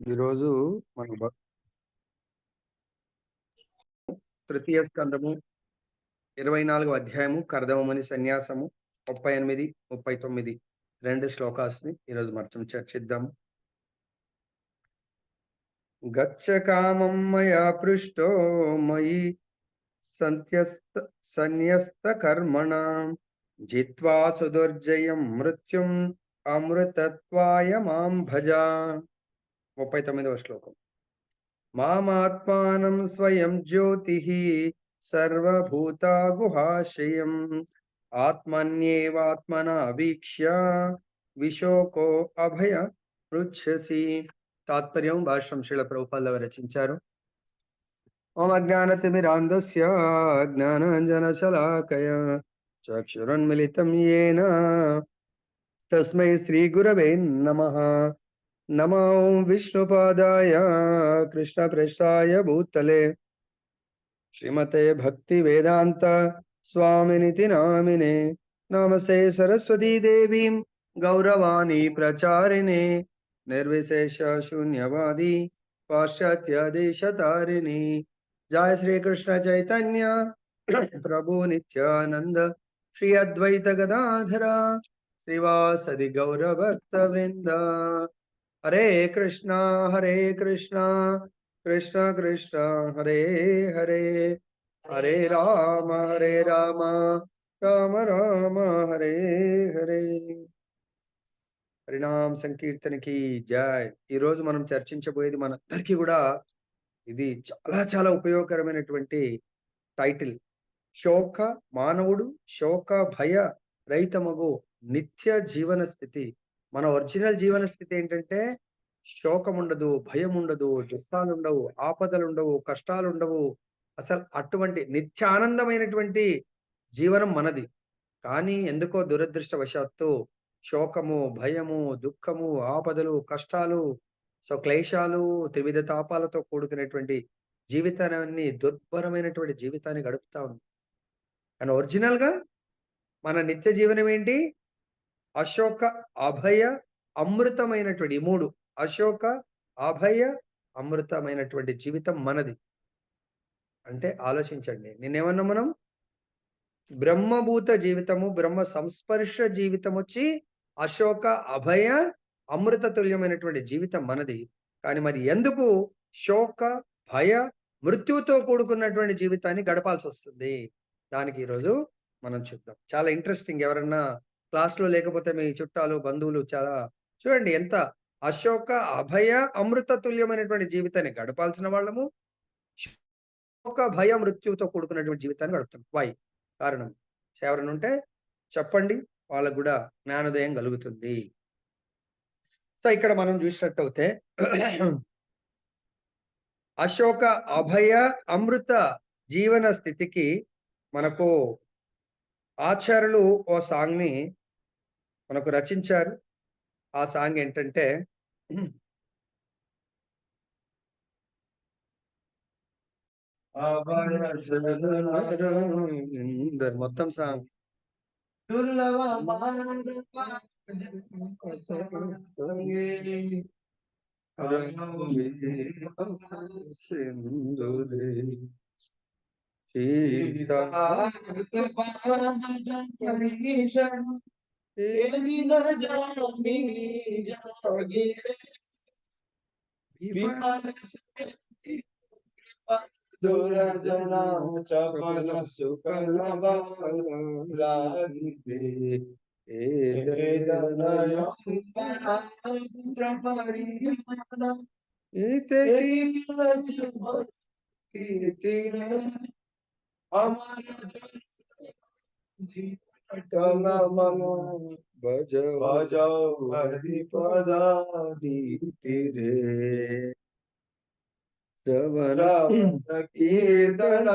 ఈరోజు మన తృతీయ స్కందము 24వ అధ్యాయము కర్దమముని సన్యాసము 38, 39 రెండు శ్లోకాస్ని ఈరోజు మనం చర్చిద్దాము. గచ్చ కామం మయా పృష్టో మయి సన్యస్త కర్మణ జిత్వా సుదుర్జయం మృత్యుం అమృతత్వాయ మాం భజ. 39వ శ్లోకం. మామాత్మానం స్వయం జ్యోతిః సర్వభూతా గుహాశయం ఆత్మన్యేవాత్మనా వీక్ష్య విశోకో అభయ పృచ్ఛసి. తాత్పర్యం భాష్యం శ్రీల ప్రభుపాదుల వారు రచించారు. ఓం అజ్ఞానతిమిరాంధస్య జ్ఞానాంజనశలాకయ చక్షురున్మిలితం యేన తస్మై శ్రీ గురవే నమః. నమో విష్ణుపాదాయ కృష్ణప్రేష్ఠాయ భూతలే శ్రీమతే భక్తి వేదాంత స్వామినితి నామినే. నమస్తే సరస్వతీ దేవీం గౌరవాణి ప్రచారిణే నిర్విశేష శూన్యవాది పాశ్చాత్య దేశతారిణి. జయ శ్రీకృష్ణ చైతన్య ప్రభు నిత్యానంద శ్రీ అద్వైత గదాధర శ్రీవాసది గౌరభక్త వృంద. హరే కృష్ణ కృష్ణ కృష్ణ హరే హరే, హరే రామ రామ రామ హరే హరే. హరినామ సంకీర్తనకి జై. ఈరోజు మనం చర్చించబోయేది మనందరికీ కూడా ఇది చాలా చాలా ఉపయోగకరమైనటువంటి టైటిల్. మానవుడు శోక భయ రహితమగు నిత్య జీవన స్థితి. మన ఒరిజినల్ జీవన స్థితి ఏంటంటే శోకం ఉండదు, భయం ఉండదు, దుఃఖాలు ఉండవు, ఆపదలు ఉండవు, కష్టాలు ఉండవు. అసలు అటువంటి నిత్యానందమైనటువంటి జీవనం మనది. కానీ ఎందుకో దురదృష్టవశాత్తు శోకము, భయము, దుఃఖము, ఆపదలు, కష్టాలు, క్లేశాలు, త్రివిధ తాపాలతో కూడుకునేటువంటి జీవితాన్ని, దుర్భరమైనటువంటి జీవితాన్ని గడుపుతా ఉన్నాం. కానీ ఒరిజినల్ గా మన నిత్య జీవనం ఏంటి? అశోక అభయ అమృతమైనటువంటి మూడు. అశోక అభయ అమృతమైనటువంటి జీవితం మనది. అంటే ఆలోచించండి, నిన్నేమన్నా మనం బ్రహ్మభూత జీవితము, బ్రహ్మ సంస్పర్శ జీవితం వచ్చి అశోక అభయ అమృత తుల్యమైనటువంటి జీవితం మనది. కానీ మరి ఎందుకు శోక భయ మృత్యుతో కూడుకున్నటువంటి జీవితాన్ని గడపాల్సి వస్తుంది? దానికి ఈరోజు మనం చూద్దాం. చాలా ఇంట్రెస్టింగ్. ఎవరన్నా క్లాస్లో లేకపోతే మీ చుట్టాలు, బంధువులు చాలా చూడండి, ఎంత అశోక అభయ అమృత తుల్యమైనటువంటి జీవితాన్ని గడపాల్సిన వాళ్ళము శోక భయ మృత్యుతో కూడుకున్నటువంటి జీవితాన్ని గడుపుతాం. వై? కారణం ఎవరైనా ఉంటే చెప్పండి, వాళ్ళకు కూడా జ్ఞానోదయం కలుగుతుంది. సో ఇక్కడ మనం చూసినట్టయితే అశోక అభయ అమృత జీవన స్థితికి మనకు ఆచార్యులు ఓ సాంగ్ ని మనకు రచించారు. ఆ సాంగ్ ఏంటంటే మొత్తం సాంగ్ దురజనా చపల సుకల భజ హరిపదాది రే కీర్తన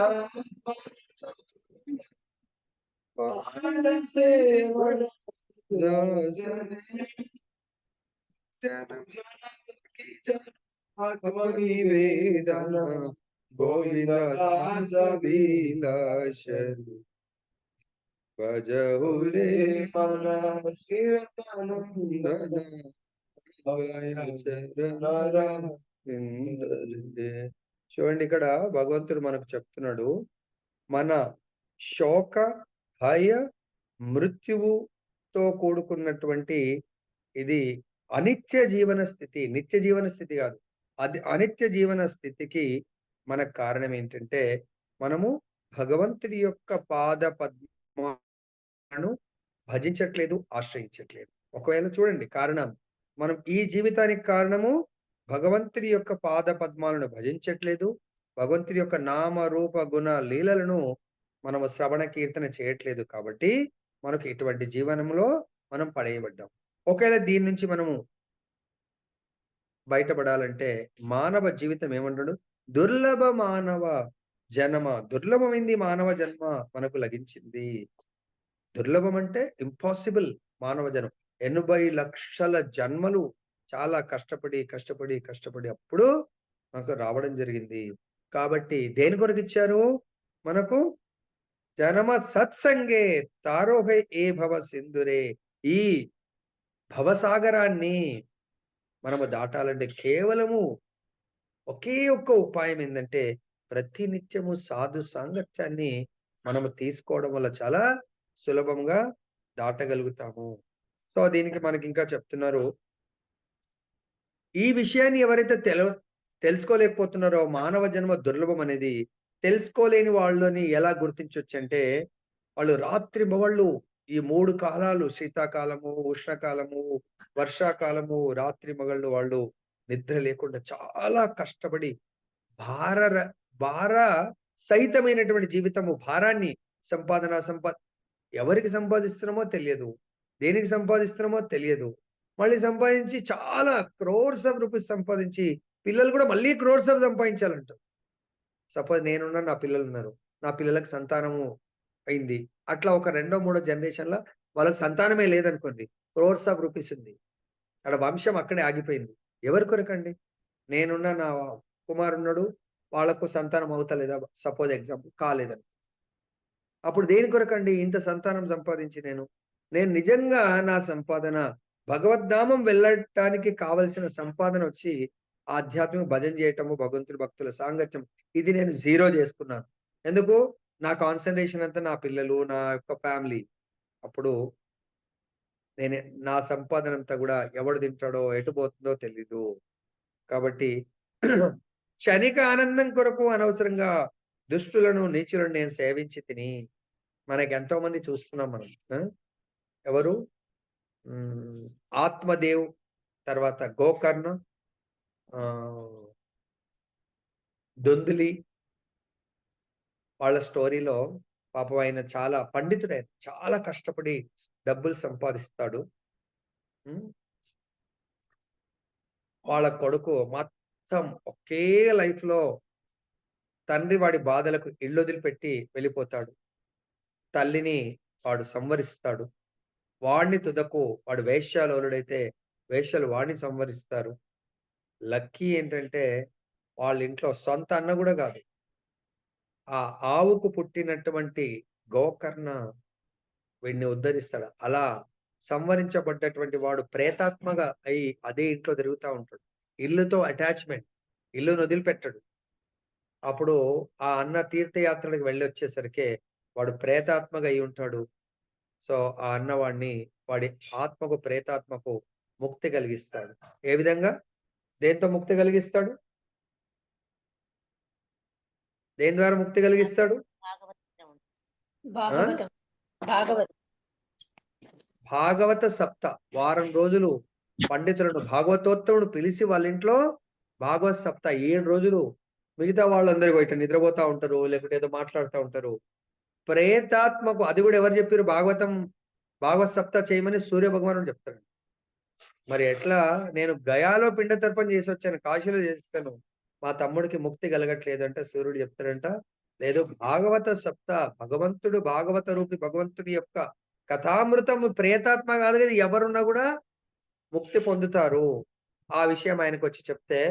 ఆత్మనివేదన గోవింద దాస విలాసరు భజ హురే మన శివనందన చూడండి, ఇక్కడ భగవంతుడు మనకు చెప్తున్నాడు, మన శోక, భయ, మృత్యువుతో కూడుకున్నటువంటి ఇది అనిత్య జీవన స్థితి. నిత్య జీవన స్థితి కాదు. అది అనిత్య జీవన స్థితికి మనకు కారణం ఏంటంటే, మనము భగవంతుడి యొక్క పాద పద్మాలను భజించట్లేదు, ఆశ్రయించట్లేదు. ఒకవేళ చూడండి కారణం, మనం ఈ జీవితానికి కారణము భగవంతుడి యొక్క పాద పద్మాలను భజించట్లేదు. భగవంతుడి యొక్క నామ, రూప, గుణ, లీలలను మనము శ్రవణ, కీర్తన చేయట్లేదు కాబట్టి, మనకు ఇటువంటి జీవనంలో మనం పడేయబడ్డాం. ఒకవేళ దీని నుంచి మనము బయటపడాలంటే, మానవ జీవితం ఏమంటాడు? దుర్లభ మానవ జన్మ. దుర్లభమైంది మానవ జన్మ మనకు లభించింది. దుర్లభం అంటే ఇంపాసిబుల్ మానవ జన్మ. 80 లక్షల జన్మలు చాలా కష్టపడి అప్పుడు మనకు రావడం జరిగింది. కాబట్టి దేని కొరకిచ్చారు? మనకు జనమ సత్సంగే తారోహై ఏ భవ సింధురే. ఈ భవసాగరాన్ని మనము దాటాలంటే కేవలము ఒకే ఒక్క ఉపాయం ఏందంటే, ప్రతినిత్యము సాధు సాంగత్యాన్ని మనము తీసుకోవడం వల్ల చాలా సులభంగా దాటగలుగుతాము. సో, దీనికి మనకింకా చెప్తున్నారు. ఈ విషయాన్ని ఎవరైతే తెలుసుకోలేకపోతున్నారో, మానవ జన్మ దుర్లభం అనేది తెలుసుకోలేని వాళ్ళని ఎలా గుర్తించొచ్చంటే, వాళ్ళు రాత్రింబవళ్ళు ఈ 3 కాలాలు, శీతాకాలము, ఉష్ణకాలము, వర్షాకాలము, రాత్రింబగళ్ళు వాళ్ళు నిద్ర లేకుండా చాలా కష్టపడి భార భార సహితమైనటువంటి జీవితము, భారాన్ని ఎవరికి సంపాదిస్తున్నామో తెలియదు. దేనికి సంపాదిస్తున్నామో తెలియదు. మళ్ళీ సంపాదించి చాలా క్రోర్స్ ఆఫ్ రూపీస్ సంపాదించి, పిల్లలు కూడా మళ్ళీ క్రోర్స్ ఆఫ్ సంపాదించాలంట. సపోజ్ నేనున్నాను, నా పిల్లలున్నారు. నా పిల్లలకు సంతానము అయింది. అట్లా ఒక రెండో, మూడో జనరేషన్‌ల వాళ్ళకి సంతానమే లేదనుకోండి. క్రోర్స్ ఆఫ్ రూపీస్ ఉంది. ఆడ వంశం అక్కడే ఆగిపోయింది. ఎవరి కొరకండి? నేనున్న, నా కుమారుడున్నాడు. వాళ్ళకు సంతానం అవుతలేదా? సపోజ్ ఎగ్జాంపుల్ కాలేదని. అప్పుడు దేని కొరకండి ఇంత సంతానం సంపాదించి నేను? నేను నిజంగా నా సంపాదన భగవద్ధామం వెళ్ళటానికి కావలసిన సంపాదన వచ్చి ఆధ్యాత్మిక భజన చేయటము, భగవంతుడి భక్తుల సాంగత్యం, ఇది నేను జీరో చేసుకున్నాను. ఎందుకు? నా కాన్సంట్రేషన్ అంతా నా పిల్లలు, నా యొక్క ఫ్యామిలీ. అప్పుడు నేనే నా సంపాదన అంతా కూడా ఎవడు తింటాడో, ఎటు పోతుందో తెలీదు. కాబట్టి క్షణిక ఆనందం కొరకు అనవసరంగా దుష్టులను, నీచులను నేను సేవించి తిని. మనకెంతో మంది చూస్తున్నాం మనం. ఎవరు? ఆత్మదేవ్, తర్వాత గోకర్ణ, దొందులి వాళ్ళ స్టోరీలో పాపం ఆయన చాలా పండితుడాయన. చాలా కష్టపడి డబ్బులు సంపాదిస్తాడు. వాళ్ళ కొడుకు మొత్తం ఒకే లైఫ్‌లో తండ్రి వాడి బాధలకు ఇళ్ళొదిలిపెట్టి వెళ్ళిపోతాడు. తల్లిని వాడు సంవరిస్తాడు. వాడిని తుదకు వాడు వేశ్యాలోలుడైతే వేశ్యలు వాడిని సంవరిస్తారు. లక్కీ ఏంటంటే వాళ్ళ ఇంట్లో సొంత అన్న గూడా గాదు. ఆ ఆవుకు పుట్టినటువంటి గోకర్ణ వీడిని ఉద్ధరిస్తాడు. అలా సంవరించబడ్డటువంటి వాడు ప్రేతాత్మగా అయి అదే ఇంట్లో తిరుగుతా ఉంటాడు. ఇల్లుతో అటాచ్‌మెంట్. ఇల్లుని వదిలిపెట్టడు. అప్పుడు ఆ అన్న తీర్థయాత్రలకు వెళ్ళొచ్చేసరికే వాడు ప్రేతాత్మగా అయి ఉంటాడు. సో, ఆ అన్న వాడి ఆత్మకు, ప్రేతాత్మకు ముక్తి కలిగిస్తాడు. ఏ విధంగా? దేనితో ముక్తి కలిగిస్తాడు? దేని ద్వారా ముక్తి కలిగిస్తాడు? భాగవత సప్త. వారం రోజులు పండితులను, భాగవతోత్తముడు పిలిచి వాళ్ళ ఇంట్లో భాగవత సప్త 7 రోజులు. మిగతా వాళ్ళందరూ ఇట్లా నిద్రపోతా ఉంటారు, లేకుంటే ఏదో మాట్లాడుతూ ఉంటారు. ప్రేతాత్మకు అది కూడా ఎవరు చెప్పారు? భాగవత సప్త చేయమని సూర్య భగవానుడు చెప్తాడు. మరి ఎట్లా? నేను గయాలో పిండ తర్పణ చేసి వచ్చాను, కాశీలో చేస్తాను, మా తమ్ముడికి ముక్తి కలగట్లేదు అంటే సూర్యుడు చెప్తాడంట, లేదు భాగవత సప్త, భగవంతుడు భాగవత రూపి భగవంతుడి యొక్క కథామృతం ప్రేతాత్మ కాదు కదా, ఎవరున్నా కూడా ముక్తి పొందుతారు. ఆ విషయం ఆయనకు వచ్చి చెప్తే,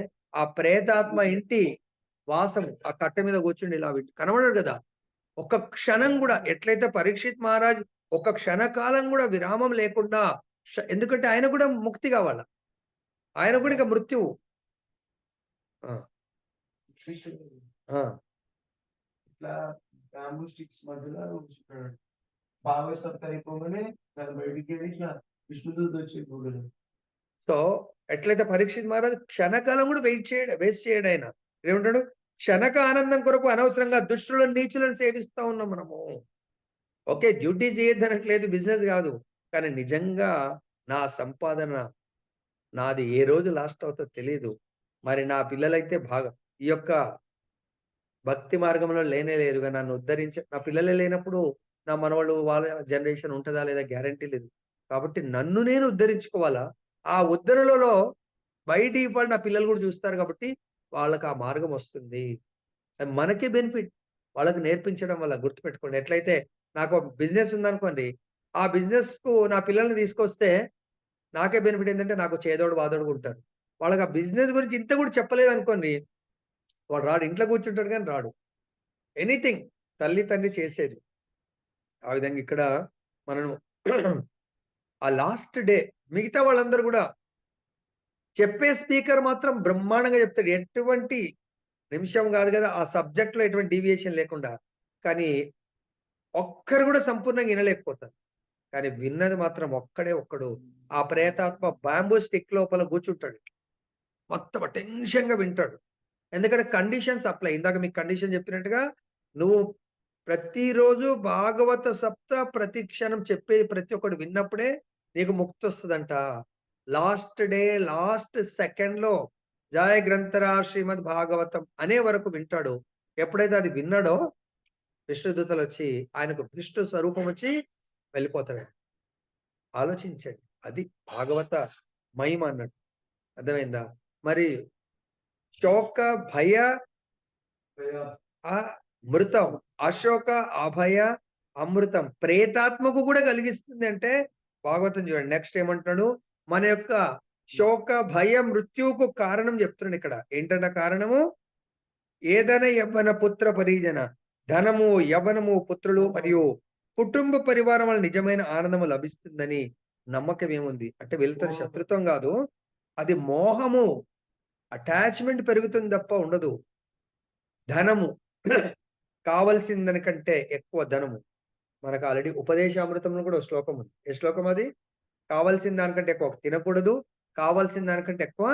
ఆ ప్రేతాత్మ ఇంటి వాసం ఆ కట్ట మీద కూర్చుండి ఇలా కనబడడు కదా, ఒక్క క్షణం కూడా. ఎట్లయితే పరీక్షిత్ మహారాజ్ ఒక క్షణకాలం కూడా విరామం లేకుండా, ఎందుకంటే ఆయన కూడా ముక్తి కావాల. ఆయన కూడా ఇక మృత్యువు. ఆ! ఆ! ఇట్లా బ్యాంబూ స్టిక్స్ మధ్యలో ఉంచుతాడు. బాబాయ్ సత్తు అయిపోగానే దాన్ని బయటికెళ్ళి ఇట్లా విష్ణుదూత వచ్చి గుడిలో. సో, ఎట్లయితే పరీక్షిత్ మహారాజు క్షణకాలం కూడా వేస్ట్ చేయడాయన. ఏమంటాడు? క్షణక ఆనందం కొరకు అనవసరంగా దుష్టులను, నీచులను సేవిస్తా ఉన్నాం మనము. ఓకే. డ్యూటీ చేయొద్దనట్లేదు, బిజినెస్ గాదు. కానీ నిజంగా నా సంపాదన నాది ఏ రోజు లాస్ట్ అవుతదో తెలీదు. మరి నా పిల్లలైతే బాగా ఈ యొక్క భక్తి మార్గంలో లేనే లేరుగా నన్ను ఉద్ధరించే నా పిల్లలే లేనప్పుడు నా మనవళ్ళు వాళ్ళ జనరేషన్ ఉంటదా లేదా గ్యారంటీ లేదు. కాబట్టి నన్ను నేను ఉద్ధరించుకోవాలా. ఆ ఉద్ధరణలో బై డిఫాల్ట్ నా పిల్లలు గూడా చూస్తారు కాబట్టి వాళ్ళకి ఆ మార్గం వస్తుంది. అది మనకే బెనిఫిట్. వాళ్ళకి నేర్పించడం వల్ల గుర్తుపెట్టుకోండి. ఎట్లయితే నాకు ఒక బిజినెస్ ఉందనుకోండి. ఆ బిజినెస్‌కు నా పిల్లల్ని తీసుకొస్తే నాకే బెనిఫిట్ ఏంటంటే నాకు చేదోడు వాదోడుగా ఉంటారు. వాళ్ళకి ఆ బిజినెస్ గురించి ఇంత కూడా చెప్పలేదనుకోండి. వాడు రాడు. ఇంట్లో కూర్చుంటాడు గానీ రాడు. ఎనీథింగ్ తల్లి, తండ్రి చేసేది. ఆ విధంగా ఇక్కడ మనం ఆ లాస్ట్ డే మిగతా వాళ్ళందరూ గూడా చెప్పే స్పీకర్ మాత్రం బ్రహ్మాండంగా చెప్తాడు. ఎటువంటి నిమిషం గాదు గదా! ఆ సబ్జెక్ట్‌లో ఎటువంటి డీవియేషన్ లేకుండా. కానీ ఒక్కరు గూడా సంపూర్ణంగా ఇనలేకపోతారు. కానీ విన్నది మాత్రం ఒక్కడే ఒక్కడు. ఆ ప్రేతాత్మ బాంబూ స్టిక్ లోపల కూర్చుంటాడు. మొత్తం అటెన్షన్‌గా వింటాడు. ఎందుకంటే కండిషన్స్ అప్లై. ఇందాక మీకు కండిషన్ చెప్పినట్టుగా నువ్వు ప్రతిరోజు భాగవత సప్త ప్రతి క్షణం చెప్పే ప్రతి ఒక్కడు విన్నప్పుడే నీకు ముక్తొస్తదంట. లాస్ట్ డే, లాస్ట్ సెకండ్‌లో జయ గ్రంథరా శ్రీమద్ భాగవతం అనే వరకు వింటాడు. ఎప్పుడైతే అది విన్నాడో విష్ణుదూతలొచ్చి ఆయనకు విష్ణు స్వరూపం వచ్చి వెళ్ళిపోతాడు. ఆలోచించండి. అది భాగవత మహిమ అన్నట్టు. అర్థమైందా? మరి శోక, భయ మృతం. అశోక, అభయ, అమృతం. ప్రేతాత్మకు కూడా కలిగిస్తుంది అంటే భాగవతం చూడండి. నెక్స్ట్ ఏమంటున్నాడు? మన యొక్క శోక, భయ, మృత్యువుకు కారణం చెప్తున్నాడు ఇక్కడ. ఏంటంట కారణము? ఏదైనా యవ్వన పుత్ర పరిజన. ధనము, యవ్వనము, పుత్రులు మరియు కుటుంబ పరివారం వల్ల నిజమైన ఆనందము లభిస్తుందని నమ్మకం ఏముంది? అంటే వీళ్ళతో శత్రుత్వం కాదు. అది మోహము, అటాచ్‌మెంట్ పెరుగుతుంది తప్ప ఉండదు. ధనము కావాల్సిన దానికంటే ఎక్కువ ధనము. మనకు ఆల్రెడీ ఉపదేశామృతంలో కూడా ఒక శ్లోకం ఉంది. ఏ శ్లోకం అది? కావాల్సిన దానికంటే ఎక్కువ తినకూడదు. కావాల్సిన దానికంటే ఎక్కువ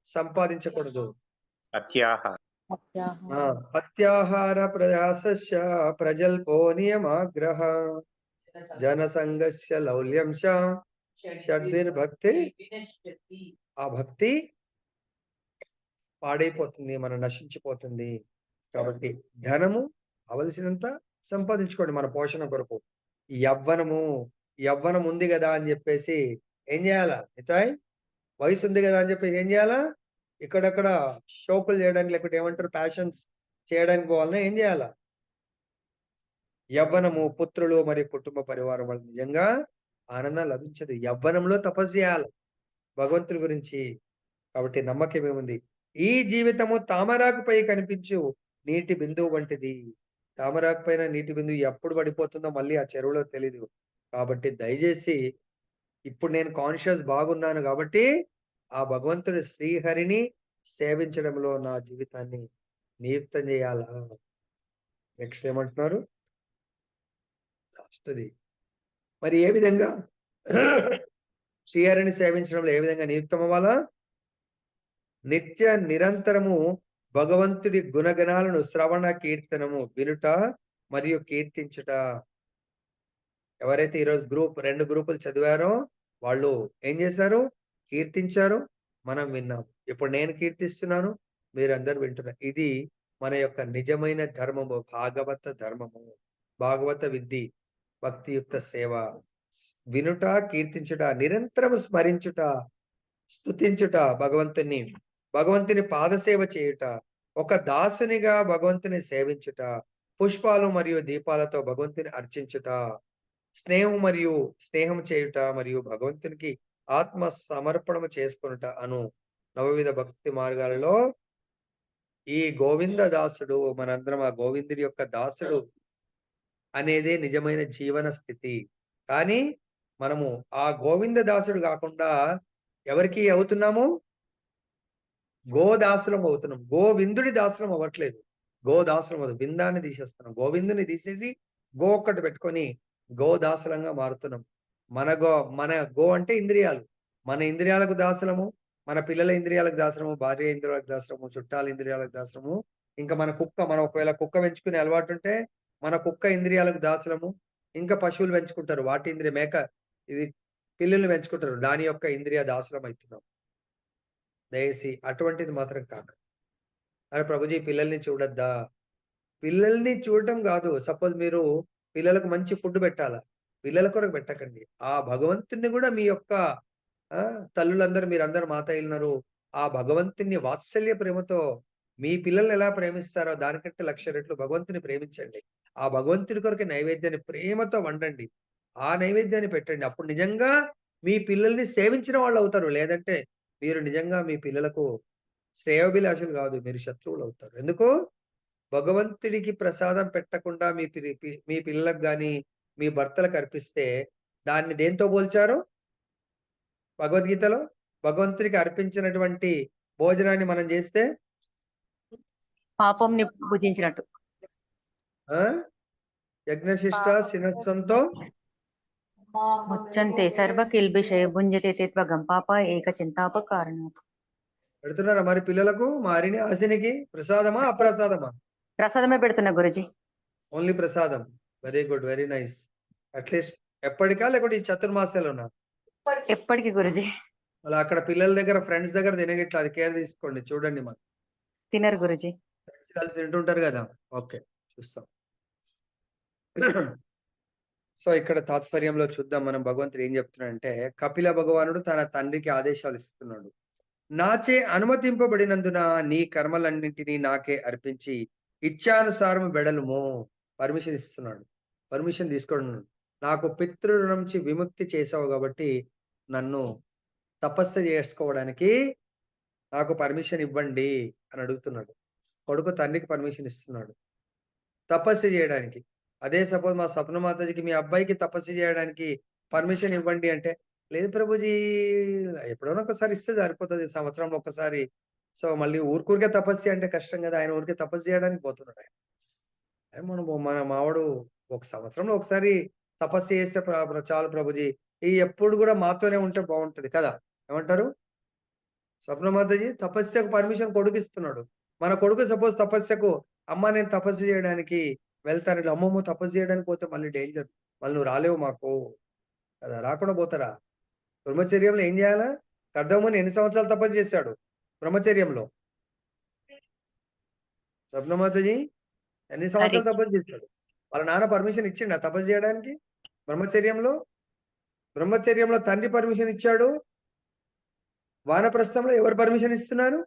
సంపాదించకూడదు. అత్యాహ ఆ! అత్యాహార ప్రయాసస్య ప్రజల్పో నియమాగ్రహ జనసంగస్య లౌల్యం చ షడ్భిర్భక్తి ఆ భక్తి పాడైపోతుంది. మనం నశించిపోతుంది. కాబట్టి ధనము కావలసినంత సంపాదించుకోండి మన పోషణ కొరకు. యవ్వనము, యవ్వనం ఉంది గదా! అని జెప్పేసి ఏం జేయాలా? మితాయ్ వయసుంది గదా! అని జెప్పేసి ఏం జేయాలా? ఇక్కడక్కడ షోకులు జేయడానికి లేకపోతే ఏమంటారు ప్యాషన్స్ చేయడానికి పోవాలన్నా ఏం జేయాలా? యవ్వనము, పుత్రులు మరియు కుటుంబ పరివారం వల్ల నిజంగా ఆనందం లభించదు. యవ్వనంలో తపస్సు జేయాల భగవంతుడి గురించి. కాబట్టి నమ్మకం ఏముంది? ఈ జీవితము తామరాకుపై కనిపించు నీటి బిందువు వంటిది. తామరాకు పైన నీటి బిందువు ఎప్పుడు పడిపోతుందో మళ్ళీ ఆ చెరువులో తెలీదు. కాబట్టి దయచేసి ఇప్పుడు నేను కాన్షియస్ బాగున్నాను గాబట్టి, ఆ భగవంతుడి శ్రీహరిని సేవించడంలో నా జీవితాన్ని నియుక్తం జేయాలా? నెక్స్ట్ ఏమంటున్నారు? లాస్ట్‌ది. మరి ఏ విధంగా శ్రీహరిని సేవించడంలో ఏ విధంగా నియుక్తం అవ్వాలా? నిత్య నిరంతరము భగవంతుడి గుణగణాలను శ్రవణ కీర్తనము వినుట మరియు కీర్తించుట. ఎవరైతే ఈరోజు 2 గ్రూపులు చదివారో వాళ్ళు ఏం చేశారు? కీర్తించారు. మనం విన్నాం. ఇప్పుడు నేను కీర్తిస్తున్నాను. మీరందరూ వింటున్నారు. ఇది మన యొక్క నిజమైన ధర్మము. భాగవత ధర్మము. భాగవత విద్ధి. భక్తియుక్త సేవ. వినుట, కీర్తించుట, నిరంతరము స్మరించుట, స్తుతించుట భగవంతుని. భగవంతుని పాదసేవ చేయుట. ఒక దాసునిగా భగవంతుని సేవించుట. పుష్పాలు మరియు దీపాలతో భగవంతుని అర్చించుట. స్నేహం చేయుట మరియు భగవంతునికి ఆత్మ సమర్పణము చేసుకొనుట అను నవవిధ భక్తి మార్గాలలో ఈ గోవింద దాసుడు మనందరం ఆ గోవిందుడి యొక్క దాసుడు అనేదే నిజమైన జీవన స్థితి. కానీ మనము ఆ గోవింద దాసుడు గాకుండా ఎవరికి అవుతున్నాము? గోదాసులం అవుతున్నాం. గోవిందుడి దాసులం అవ్వట్లేదు. గోదాసులం అవ్వదు. బిందాన్ని తీసేస్తున్నాం. గోవిందుని తీసేసి గో ఒక్కటి పెట్టుకొని గోదాసులంగా మారుతున్నాం. మన గో అంటే ఇంద్రియాలు. మన ఇంద్రియాలకు దాసులము, మన పిల్లల ఇంద్రియాలకు దాసులము, భార్య ఇంద్రియాలకు దాసులము, చుట్టాల ఇంద్రియాలకు దాసులము. ఇంకా మన కుక్క, మనం ఒకవేళ కుక్క పెంచుకునే అలవాటుంటే మన కుక్క ఇంద్రియాలకు దాసులము. ఇంకా పశువులు పెంచుకుంటారు. వాటి ఇంద్రియ మేక ఇది పిల్లుల్ని పెంచుకుంటారు. దాని యొక్క ఇంద్రియ దాసులం అయితున్నాం. దయచేసి అటువంటిది మాత్రం కాదు. అరే ప్రభుజీ పిల్లల్ని చూడొద్దా? పిల్లల్ని చూడటం గాదు. సపోజ్ మీరు పిల్లలకు మంచి ఫుడ్ పెట్టాలా? పిల్లల కొరకు పెట్టకండి. ఆ భగవంతుడిని గూడా మీ యొక్క తల్లులందరూ మీరందరూ మాతయ్యలున్నారు. ఆ భగవంతుడిని వాత్సల్య ప్రేమతో మీ పిల్లల్ని ఎలా ప్రేమిస్తారో దానికంటే 1,00,000 రెట్లు భగవంతుని ప్రేమించండి. ఆ భగవంతుడి కొరకు నైవేద్యాన్ని ప్రేమతో వండండి. ఆ నైవేద్యాన్ని పెట్టండి. అప్పుడు నిజంగా మీ పిల్లల్ని సేవించిన వాళ్ళవుతారు. లేదంటే మీరు నిజంగా మీ పిల్లలకు శ్రేయోభిలాషులు గాదు. మీరు శత్రువులవుతారు. ఎందుకు? భగవంతుడికి ప్రసాదం పెట్టకుండా మీ పిల్లలకు గాని, మీ భర్తలకు అర్పిస్తే దాన్ని దేనితో పోల్చారు? భగవద్గీతలో భగవంతుడికి అర్పించినటువంటి భోజనాన్ని మనం జేస్తే పాపంని భుజించినట్టు. ఆ! యజ్ఞశిష్ట శినస్సంతో ముచ్చంతే సర్వ కిల్బిషయ భుంజతే తే త్వగం పాప ఏక చింతాప కారణాత్. పెడుతున్నారా మరి పిల్లలకు? మారిని, ఆశినికి ప్రసాదమా? అప్రసాదమా? ప్రసాదమే పెడుతున్నా గురుజీ. ఓన్లీ ప్రసాదం. Very good. Very nice. At least ఎప్పటికా? లేకపోతే ఈ చతుర్మాస్యాలోనా? ఎప్పటికి గురుజీ. అలా అక్కడ పిల్లల దగ్గర, ఫ్రెండ్స్ దగ్గర తినగిట్లా అది కేర్ తీసుకోండి. చూడండి మరి. తినరు గురుజీ. కలిసి తింటుంటారు గదా! ఓకే. చూస్తాం. సో, ఇక్కడ తాత్పర్యంలో చూద్దాం మనం భగవంతుడు ఏం చెప్తున్నాడంటే, కపిల భగవానుడు తన తండ్రికి ఆదేశాలు ఇస్తున్నాడు. నాచే అనుమతింపబడినందున నీ కర్మలన్నింటినీ నాకే అర్పించి ఇచ్ఛానుసారం వెడలుము. పర్మిషన్ ఇస్తున్నాడు. పర్మిషన్ తీసుకోండి. నాకు పితృ రుణం నుంచి విముక్తి చేసావు కాబట్టి నన్ను తపస్సు చేసుకోవడానికి నాకు పర్మిషన్ ఇవ్వండి అని అడుగుతున్నాడు. కొడుకు తండ్రికి పర్మిషన్ ఇస్తున్నాడు. తపస్సు చేయడానికి. అదే సపోజ్ మా స్వప్నమాతాజికి మీ అబ్బాయికి తపస్సు చేయడానికి పర్మిషన్ ఇవ్వండి అంటే, లేదు ప్రభుజీ ఎప్పుడైనా ఒకసారి ఇస్తే సరిపోతది. సంవత్సరంలో ఒక్కసారి. సో, మళ్ళీ ఊరికే తపస్సు అంటే కష్టం గదా! ఆయన ఊరికే తపస్సు చేయడానికి పోతున్నాడు ఆయన. మన మావోడు ఒక సంవత్సరంలో ఒకసారి తపస్సు చేస్తే చాలు ప్రభుజీ. ఎప్పుడు గూడా మాతోనే ఉంటే బావుంటది కదా! ఏమంటారు? స్వప్నమాతాజీ తపస్యకు పర్మిషన్ కొడుకిస్తున్నాడు. మన కొడుకు సపోజ్ తపస్యకు అమ్మ నేను తపస్సు చేయడానికి వెళ్తానంటే, అమ్మమ్మో! తపస్సు చేయడానికి పోతే మళ్ళీ డేంజర్. మళ్ళీ నువ్వు రాలేవు మాకు. కదా! రాకుండా పోతారా? బ్రహ్మచర్యంలో ఏం జేయాలా? కర్దముని ఎన్ని సంవత్సరాలు తపస్సు చేశాడు బ్రహ్మచర్యంలో? స్వప్నమాతాజీ ఎన్ని సంవత్సరాలు తపస్సు చేశాడు? వాళ్ళ నాన్న పర్మిషన్ ఇచ్చిండా తపస్సు చేయడానికి బ్రహ్మచర్యంలో? బ్రహ్మచర్యంలో తండ్రి పర్మిషన్ ఇచ్చాడు. వానప్రస్థంలో ఎవరు పర్మిషన్ ఇస్తున్నారు?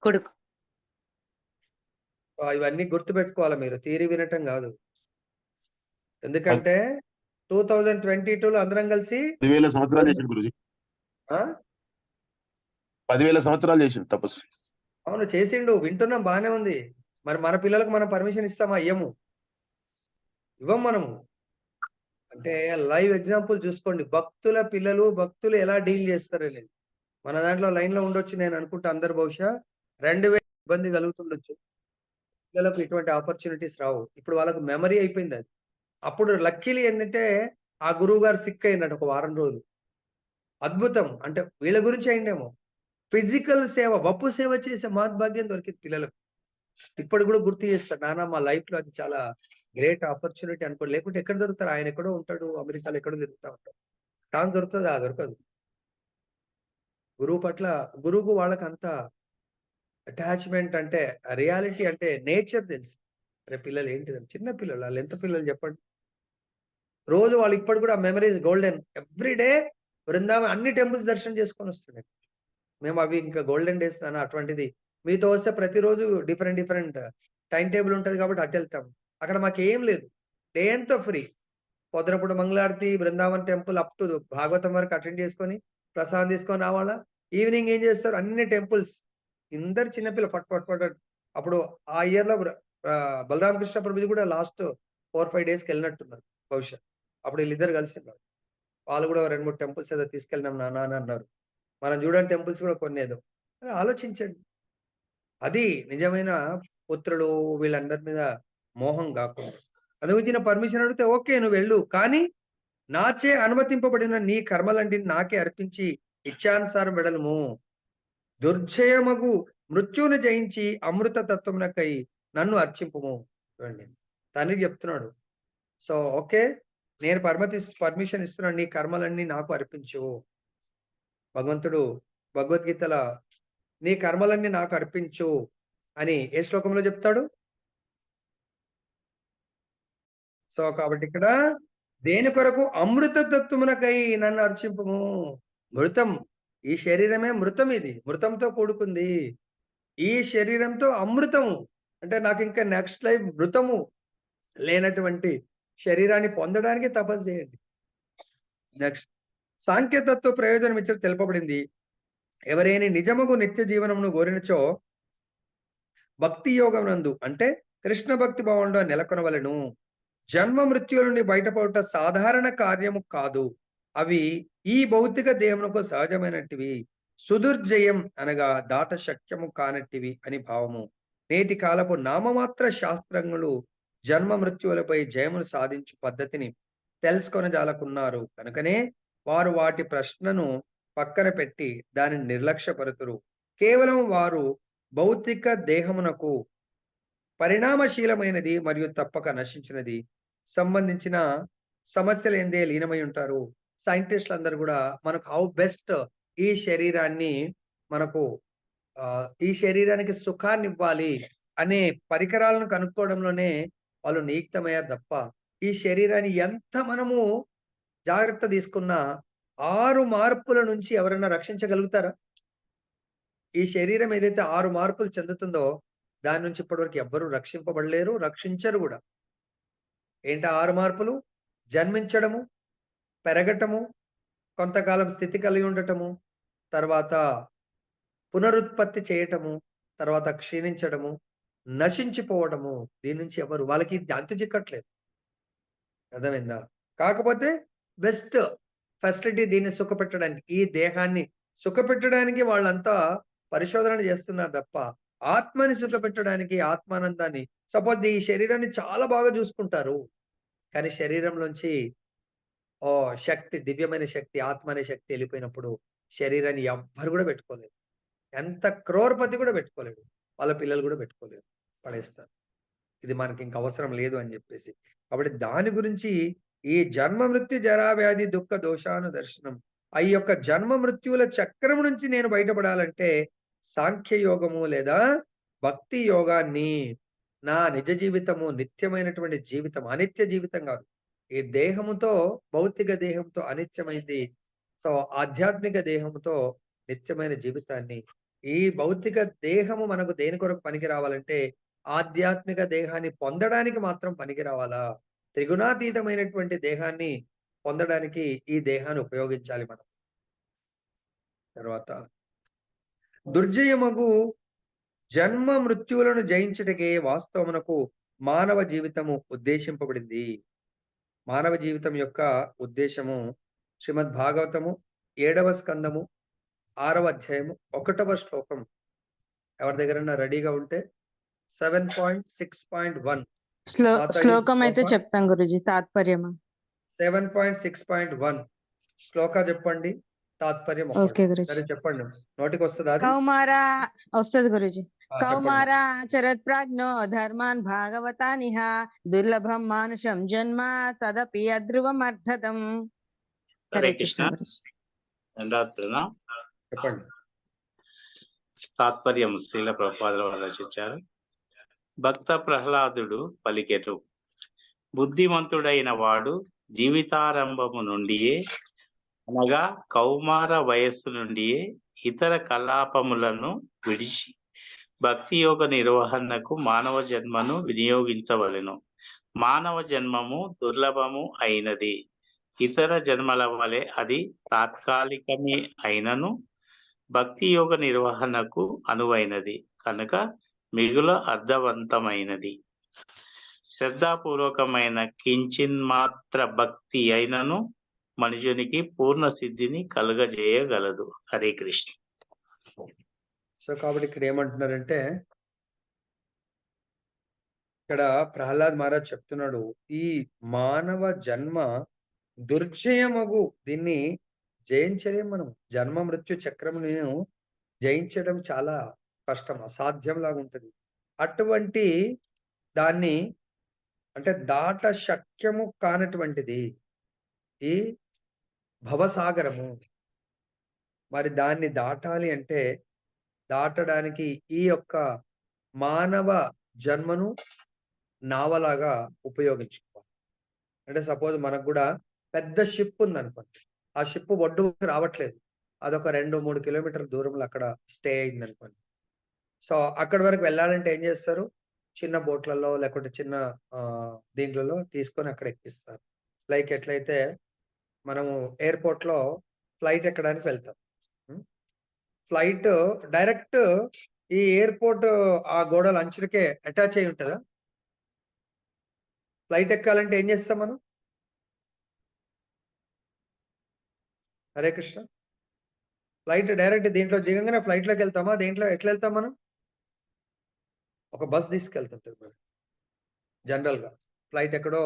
కొడుకు. ఇవన్నీ గుర్తుపెట్టుకోవాలి మీరు. థియరీ వినటం గాదు. ఎందుకంటే 2022లో అందరం కలిసి 10,000 సంవత్సరాలు చేసిండు గురుజీ. ఆ? 10,000 సంవత్సరాలు చేసిండు తపస్సు. అవును చేసిండు. వింటున్నాం బానే ఉంది. మరి మన పిల్లలకు మనం పర్మిషన్ ఇస్తామా? ఇయ్యము. ఇవ్వం మనము. అంటే లైవ్ ఎగ్జాంపుల్ చూసుకోండి. భక్తుల పిల్లలు, భక్తులు ఎలా డీల్ చేస్తారనేది. మన దాంట్లో లైన్‌లో ఉండొచ్చు నేను అనుకుంటా అందరూ బహుశా 2,000 ఇబ్బంది కలుగుతుండొచ్చు. పిల్లలకు ఇటువంటి ఆపర్చునిటీస్ రావు. ఇప్పుడు వాళ్ళకి మెమరీ అయిపోయిందది. అప్పుడు లక్కీలీ ఏందంటే ఆ గురువుగారు సిక్ అయిండట ఒక వారం రోజులు. అద్భుతం. అంటే వీళ్ళ గురించి అయిండేమో. ఫిజికల్ సేవ, వప్పు సేవ చేసే మహద్భాగ్యం దొరికింది పిల్లలకు. ఇప్పటికి కూడా గుర్తు చేస్తాడు. నాన్న మా లైఫ్‌లో అది చాలా గ్రేట్ ఆపర్చునిటీ అనుకోండి. లేకుంటే ఎక్కడ దొరుకుతారు? ఆయన ఎక్కడో ఉంటాడు. అమెరికాలో ఎక్కడో తిరుగుతా ఉంటాడు. ఛాన్స్ దొరుకుతదా? దొరకదు. గురువు పట్ల గురువుకు వాళ్ళకంత అటాచ్‌మెంట్ అంటే రియాలిటీ అంటే నేచర్ తెలుసు. అరే పిల్లలు ఏంటిదని చిన్న పిల్లలు ఆళ్ళు ఎంత పిల్లలు చెప్పండి. రోజు వాళ్ళు ఇప్పటికి కూడా memories golden. Every day Brindavan అన్ని టెంపుల్స్ దర్శనం చేసుకొని వస్తున్నాయి. మేము అవి ఇంకా గోల్డెన్ డేస్ నాన్న అటువంటిది. మీతో వస్తే ప్రతిరోజు డిఫరెంట్ టైమ్ టేబుల్ ఉంటది కాబట్టి అటెళ్తాం. అక్కడ మాకేం లేదు. డే అంతా ఫ్రీ. పొద్దునప్పుడు మంగళారతి, Brindavan temple up to Bhagavatam వరకు అటెండ్ చేసుకొని, ప్రసాదం తీసుకొని రావాలా. ఈవినింగ్ ఏం చేస్తారు? అన్ని టెంపుల్స్. అందరు చిన్నపిల్ల ఫట్ అప్పుడు ఆ ఇయర్‌లో బలరామకృష్ణ ప్రభుజీ కూడా లాస్ట్ 4, 5 డేస్‌కెళ్ళినట్టున్నారు బహుశా. అప్పుడు వీళ్ళిద్దరు కలిసున్నారు. వాళ్ళు కూడా 2, 3 టెంపుల్స్ ఏదో తీసుకెళ్ళినాం నాన్న అని అన్నారు. మనం చూడండి టెంపుల్స్ కూడా కొన్ని ఏదో. ఆలోచించండి. అది నిజమైన పుత్రులు వీళ్ళందరి మీద మోహం గాకుండా. అనుగుచిన పర్మిషన్ అడిగితే ఓకే నువ్వు వెళ్ళు. కానీ నాచే అనుమతింపబడిన నీ కర్మలన్నిటిని నాకే అర్పించి ఇచ్ఛానుసారం వెడలుము. దుర్జయమగు మృత్యువును జయించి అమృత తత్వమునకై నన్ను అర్చింపుము. చూడండి. తండ్రికి చెప్తున్నాడు. So okay. నేను పర్మిషన్ ఇస్తున్నాను. నీ కర్మలన్నీ నాకు అర్పించు. భగవంతుడు భగవద్గీతల నీ కర్మలన్నీ నాకు అర్పించు అని ఏ శ్లోకంలో చెప్తాడు? సో కాబట్టి ఇక్కడ దేని కొరకు? అమృత తత్వమునకై నన్ను అర్చింపుము. మృతం. ఈ శరీరమే మృతం ఇది. మృతంతో కూడుకుంది. ఈ శరీరంతో అమృతము. అంటే నాకు ఇంకా నెక్స్ట్ లైఫ్ మృతము లేనటువంటి శరీరాన్ని పొందడానికి తపస్సు చేయండి. నెక్స్ట్ సాంఖ్యతత్వ ప్రయోజనం ఇచ్చిన తెలుపబడింది. ఎవరైనా నిజముగు నిత్య జీవనమును కోరినచో భక్తి యోగం నందు అంటే కృష్ణ భక్తి భావంలో నెలకొనవలను. జన్మ మృత్యుల నుండి బయటపడుట సాధారణ కార్యము కాదు. అవి ఈ భౌతిక దేహమునకు సహజమైనటివి. సుదుర్జయం అనగా దాట శక్యము కానట్టివి అని భావము. నేటి కాలపు నామమాత్ర శాస్త్రజ్ఞులు జన్మ మృత్యువులపై జయమును సాధించు పద్ధతిని తెలుసుకొనజాలకున్నారు. కనుకనే వారు వాటి ప్రశ్నను పక్కన పెట్టి దానిని నిర్లక్ష్యపరుతురు. కేవలం వారు భౌతిక దేహమునకు పరిణామశీలమైనది మరియు తప్పక నశించినది సంబంధించిన సమస్యలు ఏందే లీనమై ఉంటారు. సైంటిస్టులు అందరూ కూడా మనకు హౌ బెస్ట్ ఈ శరీరాన్ని మనకు ఈ శరీరానికి సుఖాన్ని ఇవ్వాలి అనే పరికరాలను కనుక్కోవడంలోనే వాళ్ళు నియుక్తమయ్యారు తప్ప ఈ శరీరాన్ని ఎంత మనము జాగ్రత్త తీసుకున్నా 6 మార్పుల నుంచి ఎవరైనా రక్షించగలుగుతారా? ఈ శరీరం ఏదైతే 6 మార్పులు చెందుతుందో దాని నుంచి ఇప్పటివరకు ఎవ్వరూ రక్షింపబడలేరు, రక్షించరు కూడా. ఏంటి 6 మార్పులు? జన్మించడము, పెరగటము, కొంతకాలం స్థితి కలిగి ఉండటము, తర్వాత పునరుత్పత్తి చేయటము, తర్వాత క్షీణించడము, నశించిపోవడము. దీని నుంచి ఎవరు వాళ్ళకి అంతు చిక్కట్లేదు. అర్థమైందా? కాకపోతే బెస్ట్ ఫెసిలిటీ దీన్ని సుఖపెట్టడానికి, ఈ దేహాన్ని సుఖపెట్టడానికి వాళ్ళంతా పరిశోధన చేస్తున్నారు తప్ప ఆత్మని సుఖపెట్టడానికి, ఆత్మానందాన్ని సపోజ్ ఈ శరీరాన్ని చాలా బాగా చూసుకుంటారు. కానీ శరీరంలోంచి శక్తి, దివ్యమైన శక్తి, ఆత్మ అనే శక్తి వెళ్ళిపోయినప్పుడు శరీరాన్ని ఎవ్వరు కూడా పెట్టుకోలేదు. ఎంత క్రోర్పతి కూడా పెట్టుకోలేడు. వాళ్ళ పిల్లలు కూడా పెట్టుకోలేరు, పడేస్తారు. ఇది మనకి ఇంక అవసరం లేదు అని చెప్పేసి. కాబట్టి దాని గురించి ఈ జన్మ మృత్యు జరా వ్యాధి దుఃఖ దోషాను దర్శనం, ఈ యొక్క జన్మ మృత్యువుల చక్రం నుంచి నేను బయటపడాలంటే సాంఖ్య యోగము లేదా భక్తి యోగాన్ని, నా నిజ జీవితము నిత్యమైనటువంటి జీవితం, అనిత్య జీవితం కాదు. ఈ దేహముతో, భౌతిక దేహంతో అనిత్యమైంది. సో ఆధ్యాత్మిక దేహముతో నిత్యమైన జీవితాన్ని, ఈ భౌతిక దేహము మనకు దేని కొరకు పనికి రావాలంటే ఆధ్యాత్మిక దేహాన్ని పొందడానికి మాత్రం పనికి రావాలా? త్రిగుణాతీతమైనటువంటి దేహాన్ని పొందడానికి ఈ దేహాన్ని ఉపయోగించాలి మనం. తర్వాత దుర్జయమగు జన్మ మృత్యువులను జయించుటకే వాస్తవమునకు మానవ జీవితము ఉద్దేశింపబడింది. మానవ జీవితం యొక్క ఉద్దేశము శ్రీమద్ భాగవతము 7వ స్కందము 6వ అధ్యాయము 1వ శ్లోకం. ఎవరి దగ్గర రెడీగా ఉంటే 7.6.1 శ్లోకం అయితే చెప్తాం గురుజీ. తాత్పర్యమా? 7.6.1 శ్లోక చెప్పండి, తాత్పర్యం ఓకే గురుజీ. సరే చెప్పండి. నోటికి వస్తుందా? కౌమారా వస్తుంది గురుజీ. చెప్పండి. కౌమారా చరత్ ప్రాజ్ఞో ధర్మాన్ భాగవతానిహ దుర్లభం మానుషం జన్మ తదపి అధ్రువం అర్థతం. హరే కృష్ణ గురుజీ. చెప్పండి. తాత్పర్యం శ్రీల ప్రభుపాదుల వారు రచించారు. భక్త ప్రహ్లాదుడు పలికెను, బుద్ధిమంతుడైన వాడు జీవితారంభము నుండియే అనగా కౌమార వయస్సు నుండియే ఇతర కలాపములను విడిచి భక్తి యోగ నిర్వహణకు మానవ జన్మను వినియోగించవలెను. మానవ జన్మము దుర్లభము అయినది. ఇతర జన్మల వలె అది తాత్కాలికమే అయినను భక్తి యోగ నిర్వహణకు అనువైనది కనుక మిగుల అర్థవంతమైనది. శ్రద్ధాపూర్వకమైన కించిన్మాత్ర భక్తి అయినను మనుషునికి పూర్ణ సిద్ధిని కలుగజేయగలదు. హరే కృష్ణ. సో కాబట్టి ఇక్కడ ఏమంటున్నారంటే, ఇక్కడ ప్రహ్లాద్ మహారాజ్ చెప్తున్నాడు, ఈ మానవ జన్మ దుర్జయమగు, దీన్ని జయించలేం మనం. జన్మ మృత్యు చక్రమును జయించడం చాలా కష్టం, అసాధ్యం లాగా ఉంటది. అటువంటి దాన్ని అంటే దాట శక్యము కానటువంటిది ఈ భవసాగరము. మరి దాన్ని దాటాలి అంటే, దాటడానికి ఈ యొక్క మానవ జన్మను నావలాగా ఉపయోగించుకోవాలి. అంటే సపోజ్ మనకు కూడా పెద్ద షిప్ ఉందనుకోండి, ఆ షిప్ ఒడ్డు రావట్లేదు, అదొక 2-3 కిలోమీటర్ల దూరంలో అక్కడ స్టే అయింది అనుకోండి. సో అక్కడి వరకు వెళ్ళాలంటే ఏం చేస్తారు, చిన్న బోట్లలో లేకుంటే చిన్న దీంట్లలో తీసుకొని అక్కడ ఎక్కిస్తారు. లైక్ ఎట్లయితే మనము ఎయిర్పోర్ట్ లో ఫ్లైట్ ఎక్కడానికి వెళ్తాం, ఫ్లైట్ డైరెక్ట్ ఈ ఎయిర్పోర్ట్ ఆ గోడల అంచులకే అటాచ్ అయి ఉంటుందా? ఫ్లైట్ ఎక్కాలంటే ఏం చేస్తాం మనం? హరే కృష్ణ. ఫ్లైట్ డైరెక్ట్ దీంట్లో దిగంగానే ఫ్లైట్ లోకి వెళ్తామా? దేంట్లో ఎట్లా వెళ్తాం మనం? ఒక బస్ తీసుకెళ్తుంటారు మరి జనరల్ గా. ఫ్లైట్ ఎక్కడో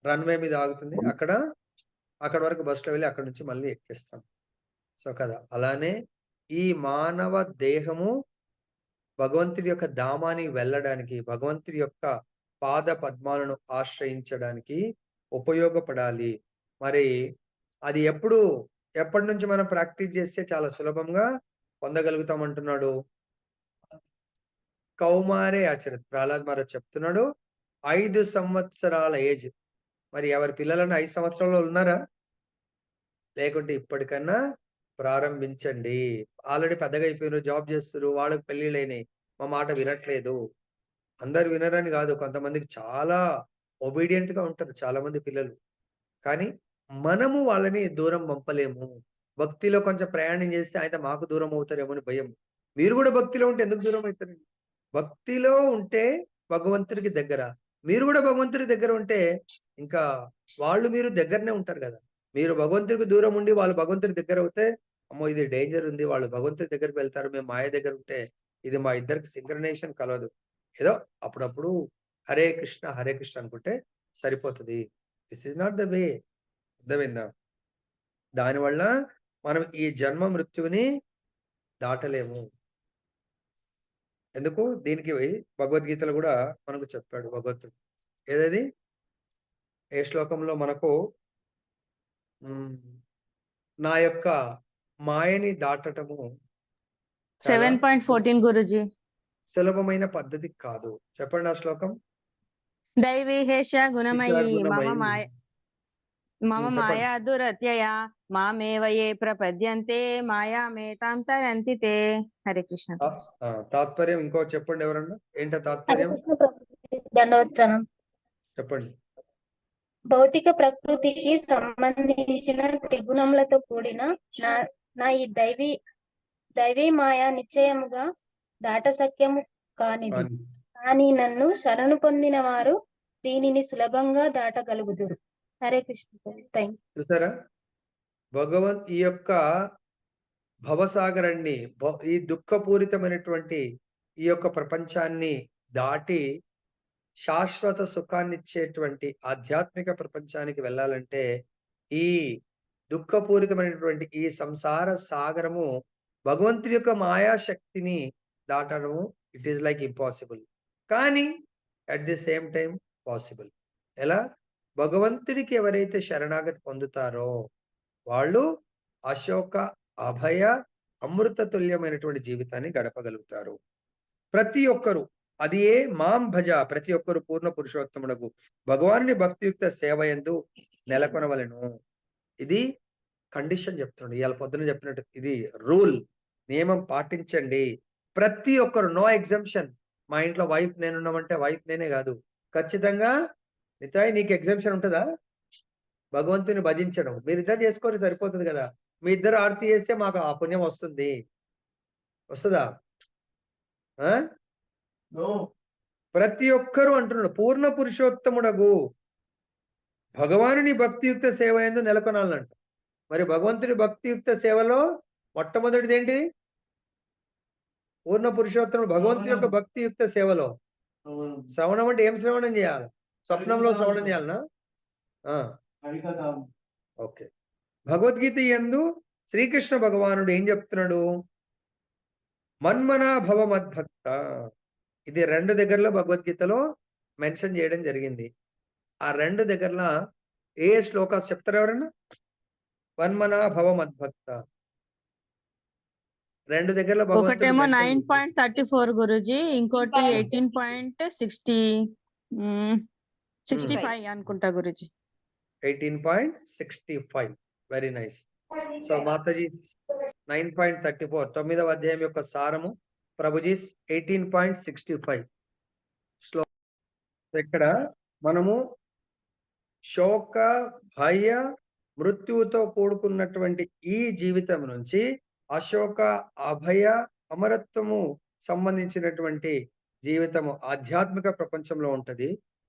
రన్వే మీద ఆగుతుంది, అక్కడ వరకు బస్సులో వెళ్ళి అక్కడ నుంచి మళ్ళీ ఎక్కిస్తాం. సో కదా, అలానే ఈ మానవ దేహము భగవంతుడి యొక్క ధామానికి వెళ్ళడానికి, భగవంతుడి యొక్క పాద పద్మాలను ఆశ్రయించడానికి ఉపయోగపడాలి. మరి అది ఎప్పటి నుంచి మనం ప్రాక్టీస్ చేస్తే చాలా సులభంగా పొందగలుగుతాం అంటున్నాడు. కౌమారే ఆచరత్. ప్రహ్లాద్ మహారాజ్ చెప్తున్నాడు 5 సంవత్సరాల ఏజ్. మరి ఎవరి పిల్లలను 5 సంవత్సరాలు ఉన్నారా? లేకుంటే ఇప్పటికన్నా ప్రారంభించండి. ఆల్రెడీ పెద్దగా అయిపోయినారు, జాబ్ చేస్తారు, వాళ్ళకి పెళ్లిళ్ళైనాయి, మా మాట వినట్లేదు. అందరు వినరని కాదు, కొంతమందికి చాలా ఒబీడియంట్ గా ఉంటారు చాలా మంది పిల్లలు. కానీ మనము వాళ్ళని దూరం పంపలేము. భక్తిలో కొంచెం ప్రయాణం చేస్తే ఆయన మాకు దూరం అవుతారేమో అని భయం. మీరు కూడా భక్తిలో ఉంటే ఎందుకు దూరం అవుతారండి? భక్తిలో ఉంటే భగవంతుడికి దగ్గర, మీరు కూడా భగవంతుడి దగ్గర ఉంటే ఇంకా వాళ్ళు మీరు దగ్గరనే ఉంటారు కదా. మీరు భగవంతుడికి దూరం ఉండి వాళ్ళు భగవంతుడి దగ్గర అవుతే, అమ్మో ఇది డేంజర్ ఉంది, వాళ్ళు భగవంతుడి దగ్గరికి వెళ్తారు, మేము మాయ దగ్గర ఉంటే ఇది మా ఇద్దరికి సింక్రనైజేషన్ కలవదు. ఏదో అప్పుడప్పుడు హరే కృష్ణ అనుకుంటే సరిపోతుంది. This is not the way. అర్థమైందా? దానివల్ల మనం ఈ జన్మ మృత్యువుని దాటలేము. ఎందుకు? దీనికి భగవద్గీతలో కూడా మనకు చెప్పాడు భగవంతుడు. ఏదది? ఏ శ్లోకంలో మనకు నా యొక్క మాయని దాటటము 7.14 గురుజీ. సులభమైన పద్ధతి కాదు. చెప్పండి ఆ శ్లోకం. దైవీ హేష గుణమయీ మమ మాయా దురత్యయ మామేవ ఏ ప్రపద్యంతే మాయామేతాం తరంతి తే. హరే కృష్ణ. తాత్పర్యం ఇంకో చెప్పండి ఎవరన్నా, ఏంటో తాత్పర్యం దండవత్నం. చెప్పండి. భౌతిక ప్రకృతికి సంబంధించిన త్రిగుణములతో కూడిన నా ఈ దైవీ మాయా నిశ్చయముగా దాటసక్యము కానిది. కానీ నన్ను శరణు పొందిన వారు దీనిని సులభంగా దాటగలుగుదురు. హరే కృష్ణ. చూసారా, ఈ యొక్క భవసాగరాన్ని, ఈ దుఃఖపూరితమైనటువంటి ఈ యొక్క ప్రపంచాన్ని దాటి శాశ్వత సుఖాన్ని ఇచ్చేటువంటి ఆధ్యాత్మిక ప్రపంచానికి వెళ్ళాలంటే ఈ దుఃఖపూరితమైనటువంటి ఈ సంసార సాగరము భగవంతుడి యొక్క మాయాశక్తిని దాటడము ఇట్ ఈస్ లైక్ ఇంపాసిబుల్. కానీ at the same time possible. ఎలా? భగవంతుడికి ఎవరైతే శరణాగతి పొందుతారో వాళ్ళు అశోక అభయ అమృత తుల్యమైనటువంటి జీవితాన్ని గడపగలుగుతారు. ప్రతి ఒక్కరు అది ఏ మాం భజ, ప్రతి ఒక్కరు పూర్ణ పురుషోత్తముడకు భగవానుని భక్తియుక్త సేవ యందు నెలకొనవలెను. ఇది కండిషన్ చెప్తున్నాడు. ఇవాళ పొద్దున చెప్పినట్టు ఇది రూల్, నియమం పాటించండి ప్రతి ఒక్కరు. No exemption. మా ఇంట్లో వైఫ్ నేనున్నామంటే వైఫ్ నేనే కాదు, ఖచ్చితంగా నితాయ్ నీకు ఎగ్జంప్షన్ ఉంటుందా? భగవంతుని భజించడం మీరిద్దరు చేసుకొని సరిపోతుంది కదా. మీ ఇద్దరు ఆరతి చేస్తే మాకు ఆ పుణ్యం వస్తుంది, వస్తుందా? ప్రతి ఒక్కరు అంటున్నాడు పూర్ణ పురుషోత్తముడగు భగవానుని భక్తియుక్త సేవ యందు నెలకొనాలంట. మరి భగవంతుడి భక్తియుక్త సేవలో మొట్టమొదటిది ఏంటి? పూర్ణ పురుషోత్తముడు భగవంతుడి యొక్క భక్తియుక్త సేవలో అవును. శ్రవణం అంటే ఏం శ్రవణం చేయాలి? స్వప్నంలో శ్రవణం చేయాలనా? హరికథ. ఓకే. భగవద్గీత యందు శ్రీకృష్ణ భగవానుడు ఏం చెప్తున్నాడు? మన్మనా భవ మద్భక్త. ఇది 2 దగ్గరలో భగవద్గీతలో మెన్షన్ చేయడం జరిగింది. ఆ 2 దగ్గరలో ఏ శ్లోకాస్ చెప్తారు ఎవరన్నా? మన్మనా భవ మద్భక్త. 2 దగ్గరలో భగవంతుడు ఒకటేమో మెన్షన్ చేశాడు. 9.34 గురుజీ, ఇంకోటి 18.65 అనుకుంటా Guruji. 18.65. Very nice. So Mataji 9.34 9వ అధ్యాయం యొక్క సారము, ప్రభుజీస్ 18.65 శ్లోకం. ఇక్కడ మనము శోక భయ మృత్యువుతో కూడుకున్నటువంటి ఈ జీవితం నుంచి అశోక అభయ అమరత్వము సంబంధించినటువంటి జీవితము ఆధ్యాత్మిక ప్రపంచంలో ఉంటది.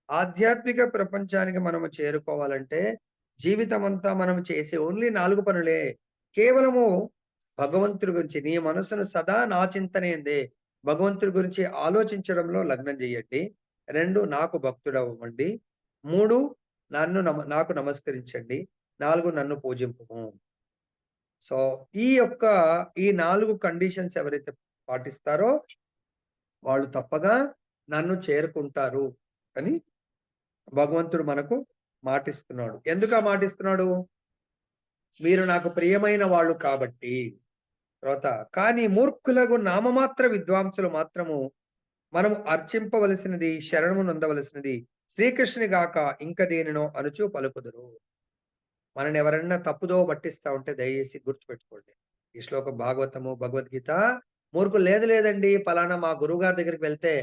ఆధ్యాత్మిక ప్రపంచానికి మనము చేరుకోవాలంటే జీవితం అంతా మనం చేసే ఓన్లీ 4 పనులే. కేవలము భగవంతుడి గురించి నీ మనసును సదా నా చింతనేందే, భగవంతుడి గురించి ఆలోచించడంలో లగ్నం చేయండి. 2 నాకు భక్తుడవ్వండి. 3 నాకు నమస్కరించండి. 4 నన్ను పూజింపుము. సో ఈ 4 కండిషన్స్ ఎవరైతే పాటిస్తారో వాళ్ళు తప్పగా నన్ను చేరుకుంటారు అని భగవంతుడు మనకు మాటిస్తున్నాడు. ఎందుకు ఆ మాటిస్తున్నాడు? మీరు నాకు ప్రియమైన వాళ్ళు కాబట్టి. తర్వాత కానీ మూర్ఖులకు నామమాత్ర విద్వాంసులు మాత్రము మనము అర్చింపవలసినది, శరణము నొందవలసినది శ్రీకృష్ణుని గాక ఇంక దేనినో అనుచు పలుకుదురు. మనని ఎవరన్నా తప్పుదో పట్టిస్తా ఉంటే దయచేసి గుర్తుపెట్టుకోండి. ఈ శ్లోకం భాగవతము భగవద్గీత మూర్ఖులు లేదండి పలానా మా గురువు గారి దగ్గరికి వెళ్తే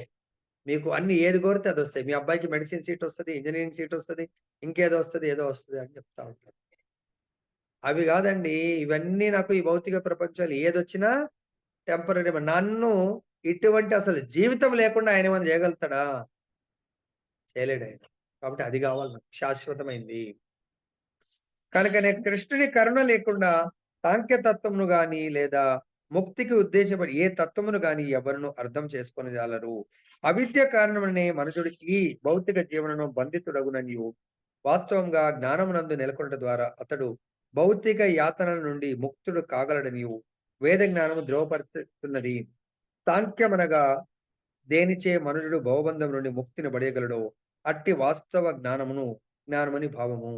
మీకు అన్ని ఏది కోరితే అది వస్తాయి. మీ అబ్బాయికి మెడిసిన్ సీట్ వస్తుంది, ఇంజనీరింగ్ సీట్ వస్తుంది, ఇంకేదో వస్తుంది, ఏదో వస్తుంది అని చెప్తా ఉంటారు. అవి కాదండి. ఇవన్నీ నాకు ఈ భౌతిక ప్రపంచాలు ఏదొచ్చినా టెంపరీ. నన్ను ఇటువంటి అసలు జీవితం లేకుండా ఆయన ఏమైనా చేయగలుగుతాడా? చేయలేడు ఆయన. కాబట్టి అది కావాలి నాకు, శాశ్వతమైంది. కనుక నేను కృష్ణుని కరుణ లేకుండా సాంఖ్యతత్వమును గాని లేదా ముక్తికి ఉద్దేశపడి ఏ తత్వమును గాని ఎవరును అర్థం చేసుకొని జాలరు. అవిద్య కారణమనే మనుషుడికి భౌతిక జీవనను బంధితుడగుననియు వాస్తవంగా జ్ఞానమునందు నెలకొనట ద్వారా అతడు భౌతిక యాతనల నుండి ముక్తుడు కాగలడనియు వేద జ్ఞానము ధ్రువపరుస్తున్నది. సాంఖ్యమనగా దేనిచే మనుషుడు భవబంధం నుండి ముక్తిని పడేయగలడో అట్టి వాస్తవ జ్ఞానమని భావము.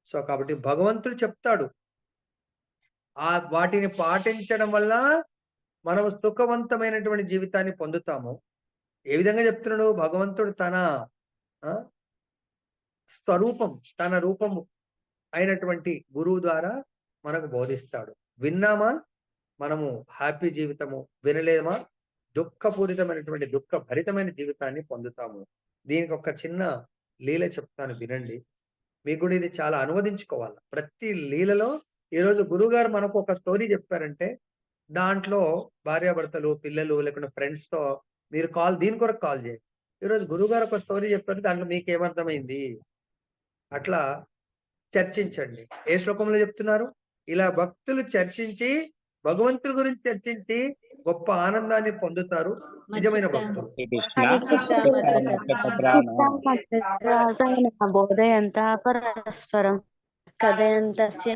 సో కాబట్టి భగవంతుడు చెప్తాడు, వాటిని పాటించడం వల్ల మనం సుఖవంతమైనటువంటి జీవితాన్ని పొందుతాము. ఏ విధంగా చెప్తున్నాడు? భగవంతుడు తన స్వరూపం, తన రూపము అయినటువంటి గురువు ద్వారా మనకు బోధిస్తాడు. విన్నామా మనము హ్యాపీ జీవితము, వినలేమా దుఃఖపూరితమైనటువంటి దుఃఖభరితమైన జీవితాన్ని పొందుతాము. దీనికి ఒక చిన్న లీల చెప్తాను, వినండి. మీకు కూడా ఇది చాలా అనువదించుకోవాలి. ప్రతి లీలలో ఈరోజు గురువు గారు మనకు ఒక స్టోరీ చెప్పారంటే దాంట్లో భార్యాభర్తలు, పిల్లలు లేకుండా ఫ్రెండ్స్ తో మీరు దీని కొరకు కాల్ చేయండి. ఈరోజు గురువు గారు ఒక స్టోరీ చెప్పారు, దాంట్లో మీకు ఏమర్థమైంది అట్లా చర్చించండి. ఏ శ్లోకంలో చెప్తున్నారు? ఇలా భక్తులు చర్చించి భగవంతుడి గురించి చర్చించి గొప్ప ఆనందాన్ని పొందుతారు నిజమైన భక్తులు. బోధయంత పరస్పరం కథయంతస్య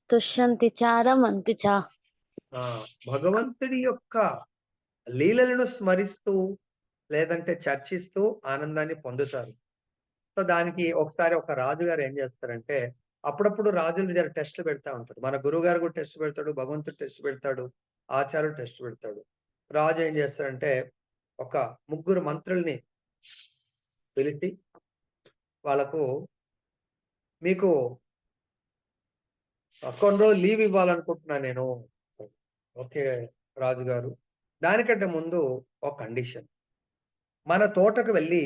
తుష్యంతి చారమంతి చ. భగవంతుడి యొక్క లీలలను స్మరిస్తూ లేదంటే చర్చిస్తూ ఆనందాన్ని పొందుతారు. సో దానికి ఒకసారి ఒక రాజు గారు ఏం చేస్తారంటే, అప్పుడప్పుడు రాజుల దగ్గర టెస్టులు పెడతా ఉంటారు. మన గురువు గారు కూడా టెస్ట్ పెడతాడు, భగవంతుడు టెస్ట్ పెడతాడు, ఆచార్యుడు టెస్ట్ పెడతాడు. రాజు ఏం చేస్తారంటే ఒక 3 మంత్రుల్ని పిలిచి వాళ్ళకు మీకు కొన్ని రోజులు లీవ్ ఇవ్వాలనుకుంటున్నా నేను. ఓకే రాజుగారు, దానికంటే ముందు ఒక కండిషన్. మన తోటకు వెళ్ళి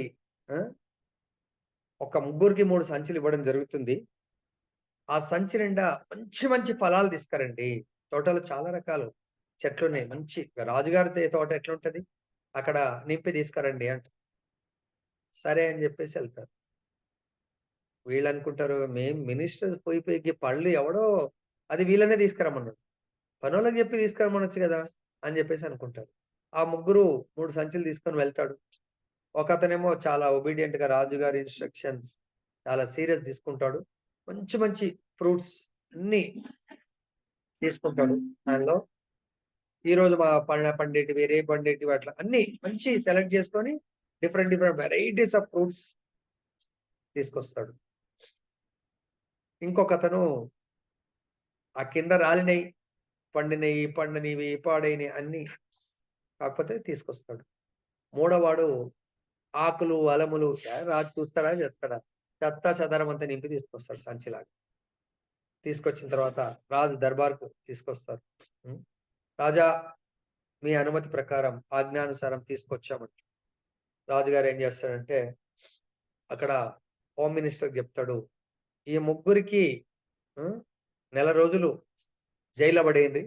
ఒక 3కి 3 సంచులు ఇవ్వడం జరుగుతుంది. ఆ సంచి నిండా మంచి మంచి ఫలాలు తీసుకురండి. తోటలో చాలా రకాలు చెట్లు ఉన్నాయి. మంచి రాజుగారి తోట ఎట్లుంటది అక్కడ నింపి తీసుకురండి అంట. సరే అని చెప్పేసి వెళ్తారు. వీళ్ళు అనుకుంటారు మేం మినిస్టర్స్ పోయి పళ్ళు ఎవడో అది వీళ్ళనే తీసుకురమ్మన్నాడు. పనోళ్ళకి చెప్పి తీసుకురమ్మనొచ్చు కదా అని చెప్పేసి అనుకుంటారు. ఆ ముగ్గురు 3 సంచులు తీసుకొని వెళ్తాడు. ఒకతనేమో చాలా ఒబీడియంట్ గా రాజుగారి ఇన్స్ట్రక్షన్స్ చాలా సీరియస్ తీసుకుంటాడు. మంచి మంచి ఫ్రూట్స్ అన్ని తీసుకుంటాడు. దానిలో ఈ రోజు మా పండేటివి, రేపు పండేటివి అట్లా అన్ని మంచి సెలెక్ట్ చేసుకొని డిఫరెంట్ వెరైటీస్ ఆఫ్ ఫ్రూట్స్ తీసుకొస్తాడు. ఇంకొకతను ఆ కింద రాలినయి, పండినయి, పండనివి, పాడైనవి అన్ని కాకపోతే తీసుకొస్తాడు. మూడోవాడు ఆకులు, అలములు రాజు చూస్తాడా చేస్తాడా చెత్త చెదారం అంతా నింపి తీసుకొస్తాడు సంచిలాగా. తీసుకొచ్చిన తర్వాత రాజు దర్బార్కు తీసుకొస్తారు. రాజా మీ అనుమతి ప్రకారం ఆజ్ఞానుసారం తీసుకొచ్చామంట. రాజుగారు ఏం చేస్తాడంటే అక్కడ హోమ్ మినిస్టర్ చెప్తాడు, ఈ ముగ్గురికి నెల రోజులు జైల్లో పడేయండి.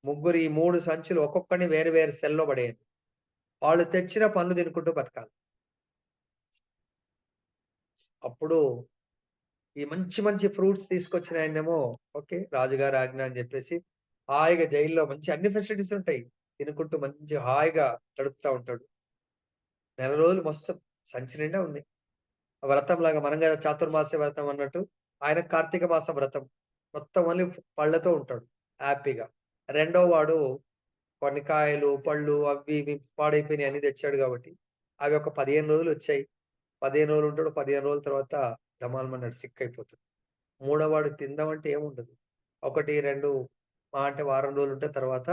ముగ్గురు ఈ 3 సంచులు ఒక్కొక్కరిని వేరు వేరు సెల్లో పడేయండి. వాళ్ళు తెచ్చిన పనులు తినుకుంటూ బతకాలి. అప్పుడు ఈ మంచి మంచి ఫ్రూట్స్ తీసుకొచ్చిన ఆయనేమో ఓకే రాజుగారి ఆజ్ఞ అని చెప్పేసి హాయిగా జైల్లో మంచి అన్ని ఫెసిలిటీస్ ఉంటాయి. తినుకుంటూ మంచి హాయిగా గడుపుతా ఉంటాడు. నెల రోజులు మస్తు సంచి నిండా ఉన్నాయి. వ్రతం లాగా మనం కదా చాతుర్మాస్య వ్రతం అన్నట్టు ఆయన కార్తీక మాస వ్రతం మొత్తం అన్ని పళ్ళతో ఉంటాడు హ్యాపీగా. రెండో వాడు కొన్ని కాయలు, పళ్ళు అవి ఇవి పాడైపోయినాయి అన్ని తెచ్చాడు కాబట్టి అవి ఒక 15 రోజులు వచ్చాయి. 15 రోజులు ఉంటాడు. 15 రోజుల తర్వాత డమాల్మన్నాడు సిక్ అయిపోతాడు. మూడో వాడు తిందామంటే ఏముండదు. 1, 2 మా అంటే వారం రోజులు ఉంటే తర్వాత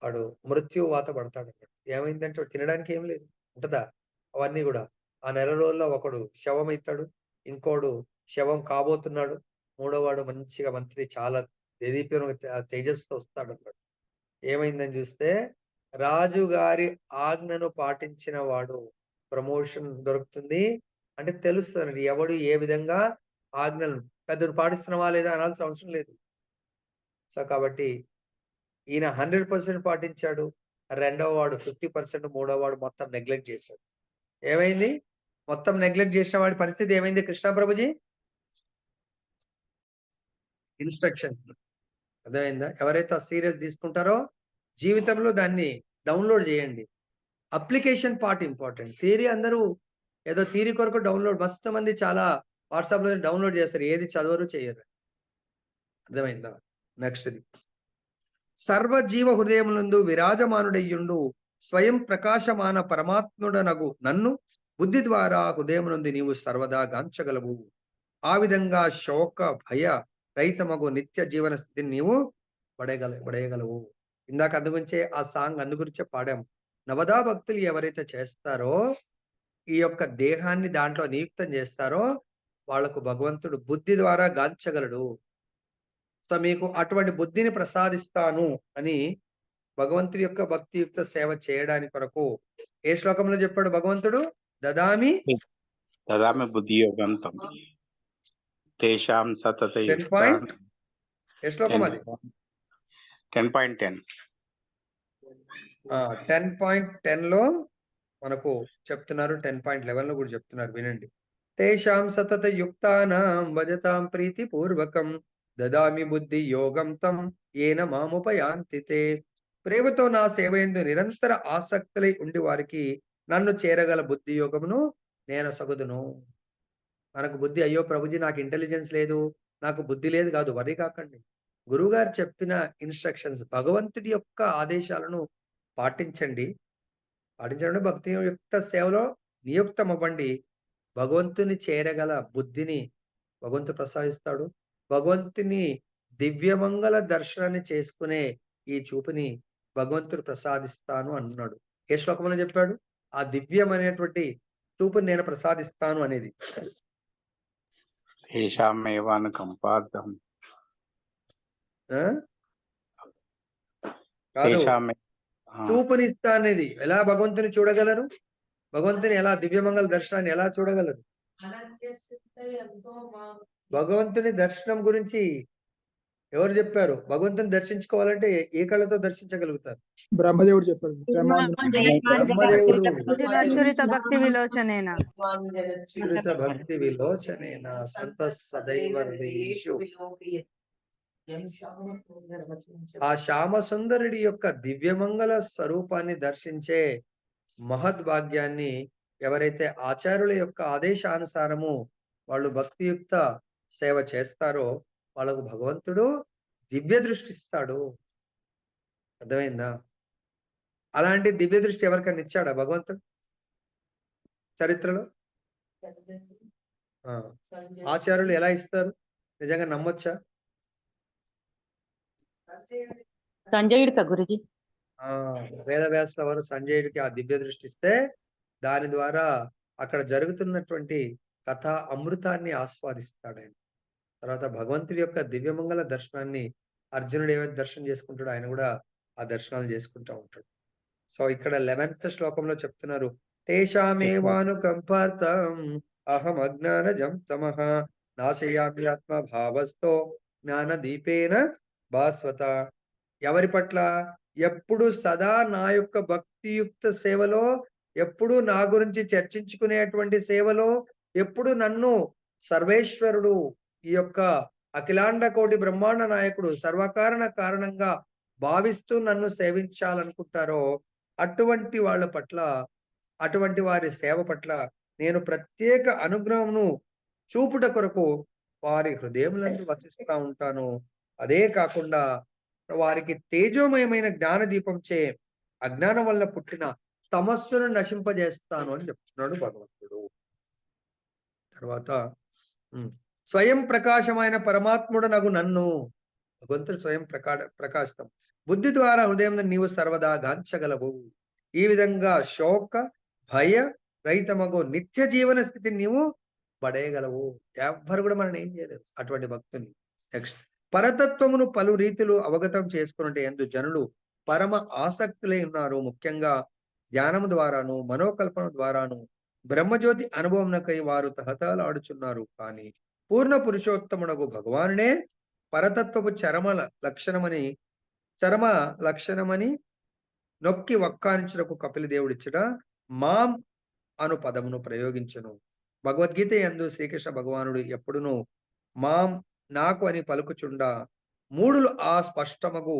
వాడు మృత్యువాత పడతాడు అన్నట్టు. ఏమైందంటే వాడు తినడానికి ఏం లేదు ఉంటదా అవన్నీ కూడా. ఆ నెల రోజుల్లో ఒకడు శవం అవుతాడు, ఇంకోడు శవం కాబోతున్నాడు, మూడోవాడు మంచిగా మంత్రి చాలా తేజస్సుతో వస్తాడు అన్నట్టు. ఏమైందని చూస్తే రాజుగారి ఆజ్ఞను పాటించిన వాడు ప్రమోషన్ దొరుకుతుంది. అంటే తెలుస్తుంది ఎవడు ఏ విధంగా ఆజ్ఞలను పెద్దలు పాటిస్తున్నావా లేదా అనాల్సిన అవసరం లేదు. సో కాబట్టి ఈయన 100% పాటించాడు. రెండవ వాడు 50%, మూడో వాడు మొత్తం నెగ్లెక్ట్ చేశాడు. ఏమైంది? మొత్తం నెగ్లెక్ట్ చేసిన వాడి పరిస్థితి ఏమైంది కృష్ణ ప్రభుజీ? ఇన్స్ట్రక్షన్ అర్థమైందా? ఎవరైతే సీరియస్ తీసుకుంటారో జీవితంలో దాన్ని డౌన్లోడ్ చేయండి. Application part important. థియరీ అందరూ ఏదో థియరీ కొరకు డౌన్లోడ్ మస్తు మంది చాలా వాట్సాప్ లో డౌన్లోడ్ చేస్తారు, ఏది చదవరు చేయరు. అర్థమైందా? నెక్స్ట్ది సర్వజీవ హృదయములందు విరాజమానుడయ్యుండు స్వయం ప్రకాశమాన పరమాత్ముడనగు నన్ను బుద్ధి ద్వారా హృదయమునందు నీవు సర్వదా గాంచగలవు. ఆ విధంగా శోక భయ రహితమగు నిత్య జీవన స్థితిని నీవు పడేయగలవు. ఇందాక అందుగురించే ఆ సాంగ్ అందుగురించే పాడాం. నవదా భక్తులు ఎవరైతే చేస్తారో ఈ యొక్క దేహాన్ని దాంట్లో నియుక్తం చేస్తారో వాళ్లకు భగవంతుడు బుద్ధి ద్వారా గాంచగలడు. సో మీకు అటువంటి బుద్ధిని ప్రసాదిస్తాను అని భగవంతుడి యొక్క భక్తియుక్త సేవ చేయడానికి కొరకు ఏ శ్లోకంలో చెప్పాడు భగవంతుడు? దదామి బుద్ధి యోగంతం తేషాం సతత ఏ శ్లోకం అది? 10.10 10.10 లో మనకు చెప్తున్నారు. 10.11 లో కూడా చెప్తున్నారు, వినండి. తేషాం సతత యుక్తానాం భజతాం ప్రీతి పూర్వకం దదామి బుద్ధి యోగం తం ఏన మాముపయాంతితే. ప్రేమతో నా సేవయందు నిరంతర ఆసక్తులై ఉండి వారికి నన్ను చేరగల బుద్ధి యోగమును నేను సగుదును. మనకు బుద్ధి అయ్యో ప్రభుజీ నాకు ఇంటెలిజెన్స్ లేదు, నాకు బుద్ధి లేదు కాదు, వరి కాకండి. గురువుగారు చెప్పిన ఇన్స్ట్రక్షన్స్ భగవంతుడి యొక్క ఆదేశాలను పాటించండి. పాటించడం భక్తి యుక్త సేవలో నియుక్తం అవ్వండి. భగవంతుని చేరగల బుద్ధిని భగవంతుడు ప్రసాదిస్తాడు. భగవంతుని దివ్యమంగళ దర్శనాన్ని చేసుకునే ఈ చూపుని భగవంతుడు ప్రసాదిస్తాను అన్నాడు. ఏ శ్లోకంలో చెప్పాడు? ఆ దివ్యమైనటువంటి చూపుని నేను ప్రసాదిస్తాను అనేది. చూపునిస్తా అనేది ఎలా భగవంతుని చూడగలరు? భగవంతుని ఎలా దివ్యమంగళ దర్శనాన్ని ఎలా చూడగలరు? భగవంతుని దర్శనం గురించి ఎవరు చెప్పారు? భగవంతుని దర్శించుకోవాలంటే ఏ కళ్ళతో దర్శించగలుగుతారు? బ్రహ్మదేవుడు చెప్పాడు. బ్రహ్మదేవుడు చురిత భక్తి విలోచనేన శ్రుత భక్తి విలోచనేన సంత సదైవ హృదయేషు. ఆ శ్యామ సుందరుడి యొక్క దివ్యమంగళ స్వరూపాన్ని దర్శించే మహద్భాగ్యాన్ని ఎవరైతే ఆచార్యుల యొక్క ఆదేశానుసారము వాళ్ళు భక్తియుక్త సేవ చేస్తారో వాళ్ళకు భగవంతుడు దివ్య దృష్టి ఇస్తాడు. అర్థమైందా? అలాంటి దివ్య దృష్టి ఎవరికైనా ఇచ్చాడా భగవంతుడు చరిత్రలో? ఆచార్యులు ఎలా ఇస్తారు? నిజంగా నమ్మొచ్చా? సంజయుడిక గురుజీ. వేదవ్యాసుల వారు సంజయుడికి ఆ దివ్య దృష్టి ఇస్తే దాని ద్వారా అక్కడ జరుగుతున్నటువంటి కథా అమృతాన్ని ఆస్వాదిస్తాడు ఆయన. తర్వాత భగవంతుడి యొక్క దివ్యమంగళ దర్శనాన్ని అర్జునుడు ఏవైతే దర్శనం చేసుకుంటాడో ఆయన కూడా ఆ దర్శనాలు చేసుకుంటూ ఉంటాడు. సో ఇక్కడ 11th శ్లోకంలో చెప్తున్నారు, తేషామేవానుకంపార్థం అహం అజ్ఞానజం తమః నాశయామి ఆత్మ భావస్థో జ్ఞాన దీపేన భాస్వత. ఎవరి పట్ల? ఎప్పుడు సదా నా యొక్క భక్తియుక్త సేవలో, ఎప్పుడు నా గురించి చర్చించుకునేటువంటి సేవలో, ఎప్పుడు నన్ను సర్వేశ్వరుడు, ఈ యొక్క అఖిలాండ కోటి బ్రహ్మాండ నాయకుడు, సర్వకారణ కారణంగా భావిస్తూ నన్ను సేవించాలనుకుంటారో అటువంటి వాళ్ళ పట్ల, అటువంటి వారి సేవ పట్ల నేను ప్రత్యేక అనుగ్రహమును చూపుట కొరకు వారి హృదయములందు వసిస్తా ఉంటాను. అదే కాకుండా వారికి తేజోమయమైన జ్ఞాన దీపంచే అజ్ఞానం వల్ల పుట్టిన తమస్సును నశింపజేస్తాను అని చెప్తున్నాడు భగవంతుడు. తర్వాత స్వయం ప్రకాశమైన పరమాత్ముడు నగు నన్ను, భగవంతుడు స్వయం ప్రకాశితం. బుద్ధి ద్వారా హృదయం నీవు సర్వదా గాంచగలవు. ఈ విధంగా శోక భయ రహితమగు నిత్య జీవన స్థితిని నీవు పడేయగలవు. ఎవ్వరు కూడా మనం ఏం చేయలేరు అటువంటి భక్తుని. నెక్స్ట్, పరతత్వమును పలు రీతులు అవగతం చేసుకున్నట్టు ఎందు జనులు పరమ ఆసక్తులై ఉన్నారు. ముఖ్యంగా ధ్యానము ద్వారాను మనోకల్పన ద్వారాను బ్రహ్మజ్యోతి అనుభవంకై వారు తహతలాడుచున్నారు. కానీ పూర్ణ పురుషోత్తమునకు భగవానుడే పరతత్వపు చరమ లక్షణమని నొక్కి వక్కానించుటకు కపిల దేవుడిచ్చట మాం అను పదమును ప్రయోగించను. భగవద్గీత యందు శ్రీకృష్ణ భగవానుడు ఎప్పుడును మాం నాకు అని పలుకుచుండా మూడులు ఆ స్పష్టమగు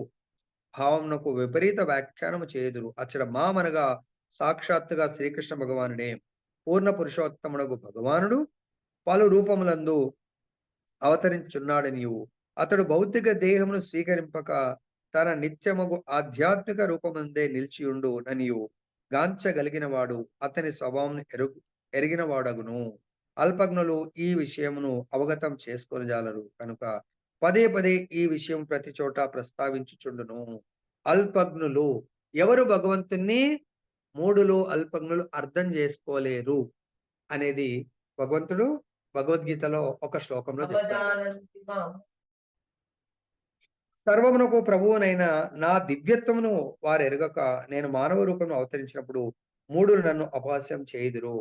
భావమునకు విపరీత వ్యాఖ్యానము చేయుదురు. అచ్చట మామనగా సాక్షాత్తుగా శ్రీకృష్ణ భగవానుడే పూర్ణ పురుషోత్తమునకు భగవానుడు పలు రూపములందు అవతరించున్నాడు. నీవు అతడు భౌతిక దేహమును స్వీకరింపక తన నిత్యమగు ఆధ్యాత్మిక రూపమందే నిలిచియుండు ననియు గాంచగలిగిన వాడు అతని స్వభావం ఎరిగిన వాడగును. అల్పజ్ఞులు ఈ విషయమును అవగతం చేసుకొనజాలరు కనుక పదే పదే ఈ విషయం ప్రతి చోట ప్రస్తావించుచుండును. అల్పజ్ఞులు ఎవరు? భగవంతుణ్ణి మూడులు అల్పజ్ఞులు అర్థం చేసుకోలేరు అనేది భగవంతుడు భగవద్గీతలో ఒక శ్లోకంలో చెప్తాడు. సర్వమునకు ప్రభువునైన నా దివ్యత్వమును వారు ఎరగక నేను మానవ రూపంలో అవతరించినప్పుడు మూడులు నన్ను అపహాస్యం చేయుదురు.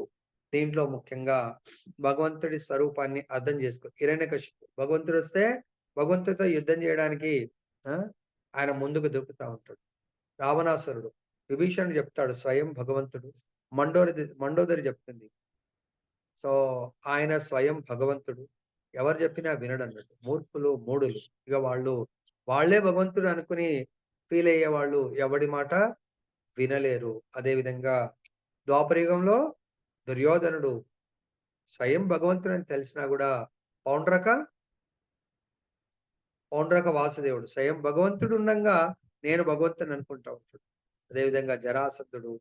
దీంట్లో ముఖ్యంగా భగవంతుడి స్వరూపాన్ని అర్థం చేసుకో. హిరణ్యకశిపుడు భగవంతుడు వస్తే భగవంతుడితో యుద్ధం చేయడానికి ఆయన ముందుకు దూకుతా ఉంటాడు. రావణాసురుడు విభీషణుడు చెప్తాడు స్వయం భగవంతుడు. మండోదరి చెప్తుంది. సో ఆయన స్వయం భగవంతుడు. ఎవరు చెప్పినా వినడు అన్నట్టు. మూర్ఖులు మూడులు ఇక వాళ్ళే భగవంతుడు అనుకుని ఫీల్ అయ్యే వాళ్ళు ఎవడి మాట వినలేరు. అదేవిధంగా ద్వాపరయుగంలో దుర్యోధనుడు స్వయం భగవంతుడు అని తెలిసినా కూడా పౌండ్రక వాసుదేవుడు స్వయం భగవంతుడు ఉండగా నేను భగవంతుని అనుకుంటా ఉంటాడు. అదేవిధంగా జరాసంధుడు,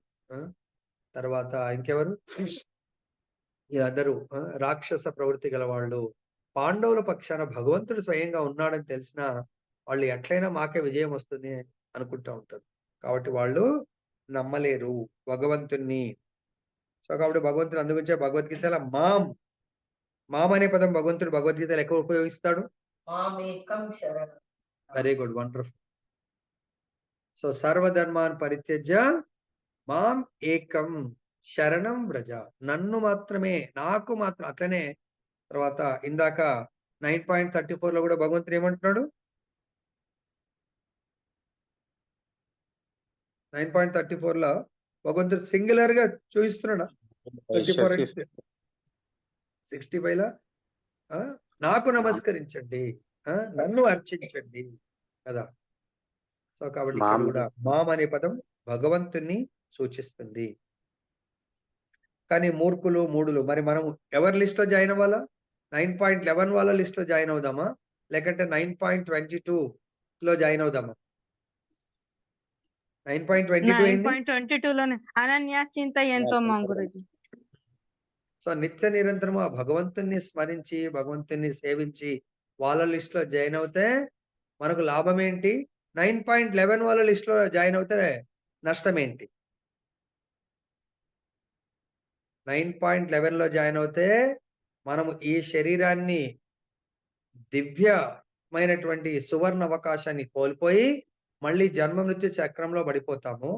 తర్వాత ఇంకెవరు, వీళ్ళందరూ రాక్షస ప్రవృత్తి గల వాళ్ళు. పాండవుల పక్షాన భగవంతుడు స్వయంగా ఉన్నాడని తెలిసినా వాళ్ళు ఎట్లయినా మాకే విజయం వస్తుంది అనుకుంటా ఉంటారు. కాబట్టి వాళ్ళు నమ్మలేరు భగవంతుణ్ణి. సో కాబట్టి భగవంతుడు అందుగురించే భగవద్గీతలో మాం అనే పదం భగవంతుడు భగవద్గీతలో ఎక్కువ ఉపయోగిస్తాడు. Very good, wonderful. సో సర్వధర్మాన్ పరిత్యజ్య మాం ఏకం శరణం వ్రజ, నన్ను మాత్రమే, నాకు మాత్రం. అట్లనే తర్వాత ఇందాక 9.34 లో కూడా భగవంతుడు ఏమంటున్నాడు? 9.34 లో భగవంతుడు సింగులర్ గా చూపిస్తున్నాడా? 24 అంటే 65 లా నాకు నమస్కరించండి, నన్ను అర్చించండి కదా. సో కాబట్టి ఇక్కడ కూడా మామ్ అనే పదం భగవంతుని సూచిస్తుంది. కానీ మూర్ఖులు మూడులు మరి మనం ఎవరి లిస్ట్ లో జాయిన్ అవ్వాలా? 9.11 వాళ్ళ లిస్ట్ లో జాయిన్ అవుదామా, లేకంటే 9.22 లో జాయిన్ అవుదామా? 9.22 ఏంది? 9.22 లోనే అనన్యాశ్చింత ఎంతో మా గురుజీ. సో నిత్య నిరంతరము ఆ భగవంతుని స్మరించి భగవంతుని సేవించి వాళ్ళ లిస్ట్ లో జాయిన్ అవుతే మనకు లాభం ఏంటి? 9.11 వాళ్ళ లిస్ట్ లో జాయిన్ అవుతే నష్టం ఏంటి? 9.11 లో జాయిన్ అవుతే మనము ఈ శరీరాన్ని దివ్యమైనటువంటి సువర్ణ అవకాశాన్ని కోల్పోయి మళ్ళీ జన్మ మృత్యు చక్రంలో పడిపోతాము.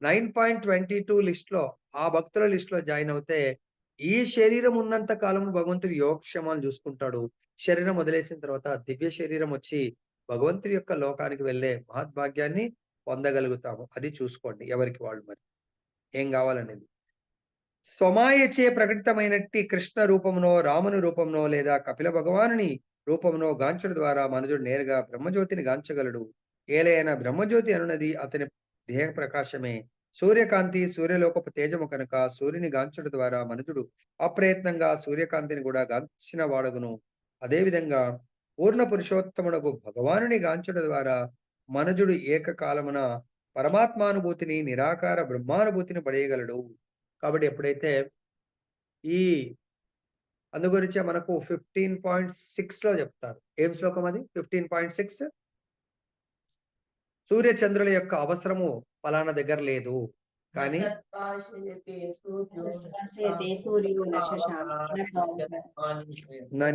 9.22 లిస్ట్ లో ఆ భక్తుల లిస్ట్ లో జాయిన్ అవుతే ఈ శరీరం ఉన్నంత కాలం భగవంతుడు యోగక్షేమాలు చూసుకుంటాడు. శరీరం వదిలేసిన తర్వాత దివ్య శరీరం వచ్చి భగవంతుడి యొక్క లోకానికి వెళ్ళే మహద్భాగ్యాన్ని పొందగలుగుతాము. అది చూసుకోండి ఎవరికి వాళ్ళు మరి ఏం కావాలనేది. స్వమాయచే ప్రకటితమైనట్టి కృష్ణ రూపమునో రాముని రూపమునో లేదా కపిల భగవానుని రూపమునో గాంచుడు ద్వారా మనుజుడు నేరుగా బ్రహ్మజ్యోతిని గాంచగలడు. ఏలైనా బ్రహ్మజ్యోతి అనున్నది అతని దేహ ప్రకాశమే. సూర్యకాంతి సూర్యలోకపు తేజము కనుక సూర్యుని గాంచుడు ద్వారా మనుజుడు అప్రయత్నంగా సూర్యకాంతిని కూడా గాంచిన వాడగును. అదేవిధంగా పూర్ణ పురుషోత్తముడకు భగవానుని గాంచుడు ద్వారా మనుజుడు ఏకకాలమున పరమాత్మానుభూతిని నిరాకార బ్రహ్మానుభూతిని పడేయగలడు. కాబట్టి ఎప్పుడైతే ఈ అందు గురించే మనకు 15.6 లో చెప్తారు. ఏం శ్లోకం అది? 15.6 సూర్య చంద్రుల యొక్క అవసరము ఫలానా దగ్గర లేదు, కానీ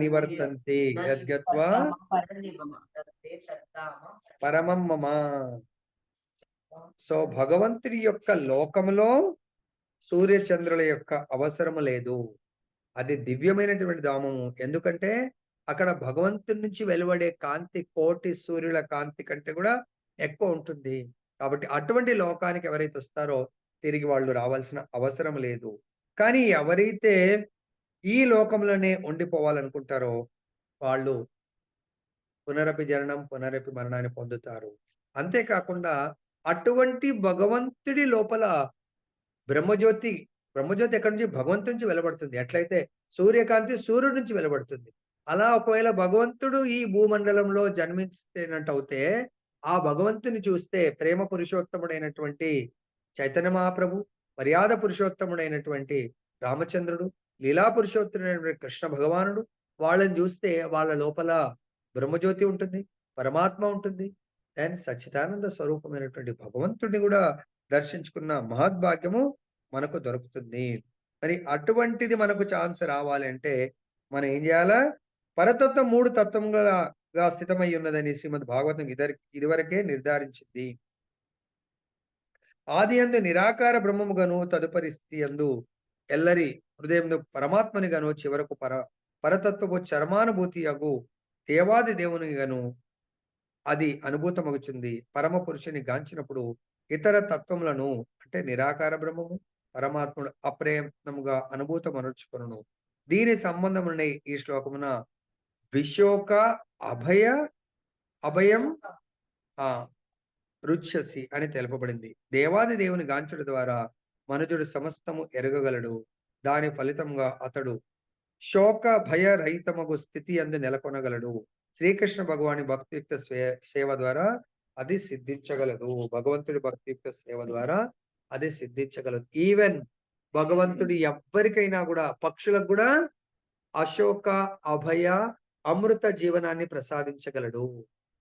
నివర్తంతి యద్గత్వా పరమం మమ. సో భగవంతుడి యొక్క లోకములో సూర్య చంద్రుల యొక్క అవసరము లేదు. అది దివ్యమైనటువంటి ధామము. ఎందుకంటే అక్కడ భగవంతుడి నుంచి వెలువడే కాంతి కోటి సూర్యుల కాంతి కంటే కూడా ఎక్కువ ఉంటుంది. కాబట్టి అటువంటి లోకానికి ఎవరైతే వస్తారో తిరిగి వాళ్ళు రావాల్సిన అవసరం లేదు. కానీ ఎవరైతే ఈ లోకంలోనే ఉండిపోవాలనుకుంటారో వాళ్ళు పునరపి జననం పునరపి మరణాన్ని పొందుతారు. అంతేకాకుండా అటువంటి భగవంతుడి లోపల బ్రహ్మజ్యోతి ఎక్కడి నుంచి? భగవంతుడి నుంచి వెలువడుతుంది. ఎట్లయితే సూర్యకాంతి సూర్యుడి నుంచి వెలువడుతుంది, అలా ఒకవేళ భగవంతుడు ఈ భూమండలంలో జన్మిస్తేనట్టయితే ఆ భగవంతుని చూస్తే ప్రేమ పురుషోత్తముడైనటువంటి చైతన్య మహాప్రభు, మర్యాద పురుషోత్తముడైనటువంటి రామచంద్రుడు, లీలా పురుషోత్తముడైనటువంటి కృష్ణ భగవానుడు, వాళ్ళని చూస్తే వాళ్ళ లోపల బ్రహ్మజ్యోతి ఉంటుంది, పరమాత్మ ఉంటుంది, అండ్ సచ్చిదానంద స్వరూపమైనటువంటి భగవంతుడిని కూడా దర్శించుకున్న మహద్భాగ్యము మనకు దొరుకుతుంది. మరి అటువంటిది మనకు ఛాన్స్ రావాలి అంటే మనం ఏం చేయాలా? పరతత్వం 3 తత్వములుగా స్థితమై ఉన్నదని శ్రీమద్ భాగవతం ఇదివరకే నిర్ధారించింది. ఆది యందు నిరాకార బ్రహ్మముగాను తదుపరి స్థితి యందు ఎల్లరి హృదయంలో పరమాత్మని గాను చివరకు పరతత్వపు చర్మానుభూతి యగు దేవాది దేవుని గాను అది అనుభూతమగుచుంది. పరమ పురుషుని గాంచినప్పుడు ఇతర తత్వములను అంటే నిరాకార బ్రహ్మము పరమాత్ముడు అప్రయత్నముగా అనుభూతమరుచుకొనును. దీని సంబంధమునే ఈ శ్లోకమున విశోక అభయం రుచ్యసి అని తెలుపబడింది. దేవాది దేవుని గాంచుడు ద్వారా మనుజుడు సమస్తము ఎరగగలడు. దాని ఫలితంగా అతడు శోక భయ రహితమగు స్థితి అందు నెలకొనగలడు. శ్రీకృష్ణ భగవాని భక్తియుక్త సేవ ద్వారా అది సిద్ధించగలదు. భగవంతుడి భక్తియుక్త సేవ ద్వారా అది సిద్ధించగలదు. ఈవెన్ భగవంతుడి ఎవ్వరికైనా కూడా పక్షులకు కూడా అశోక అభయ అమృత జీవనాన్ని ప్రసాదించగలడు.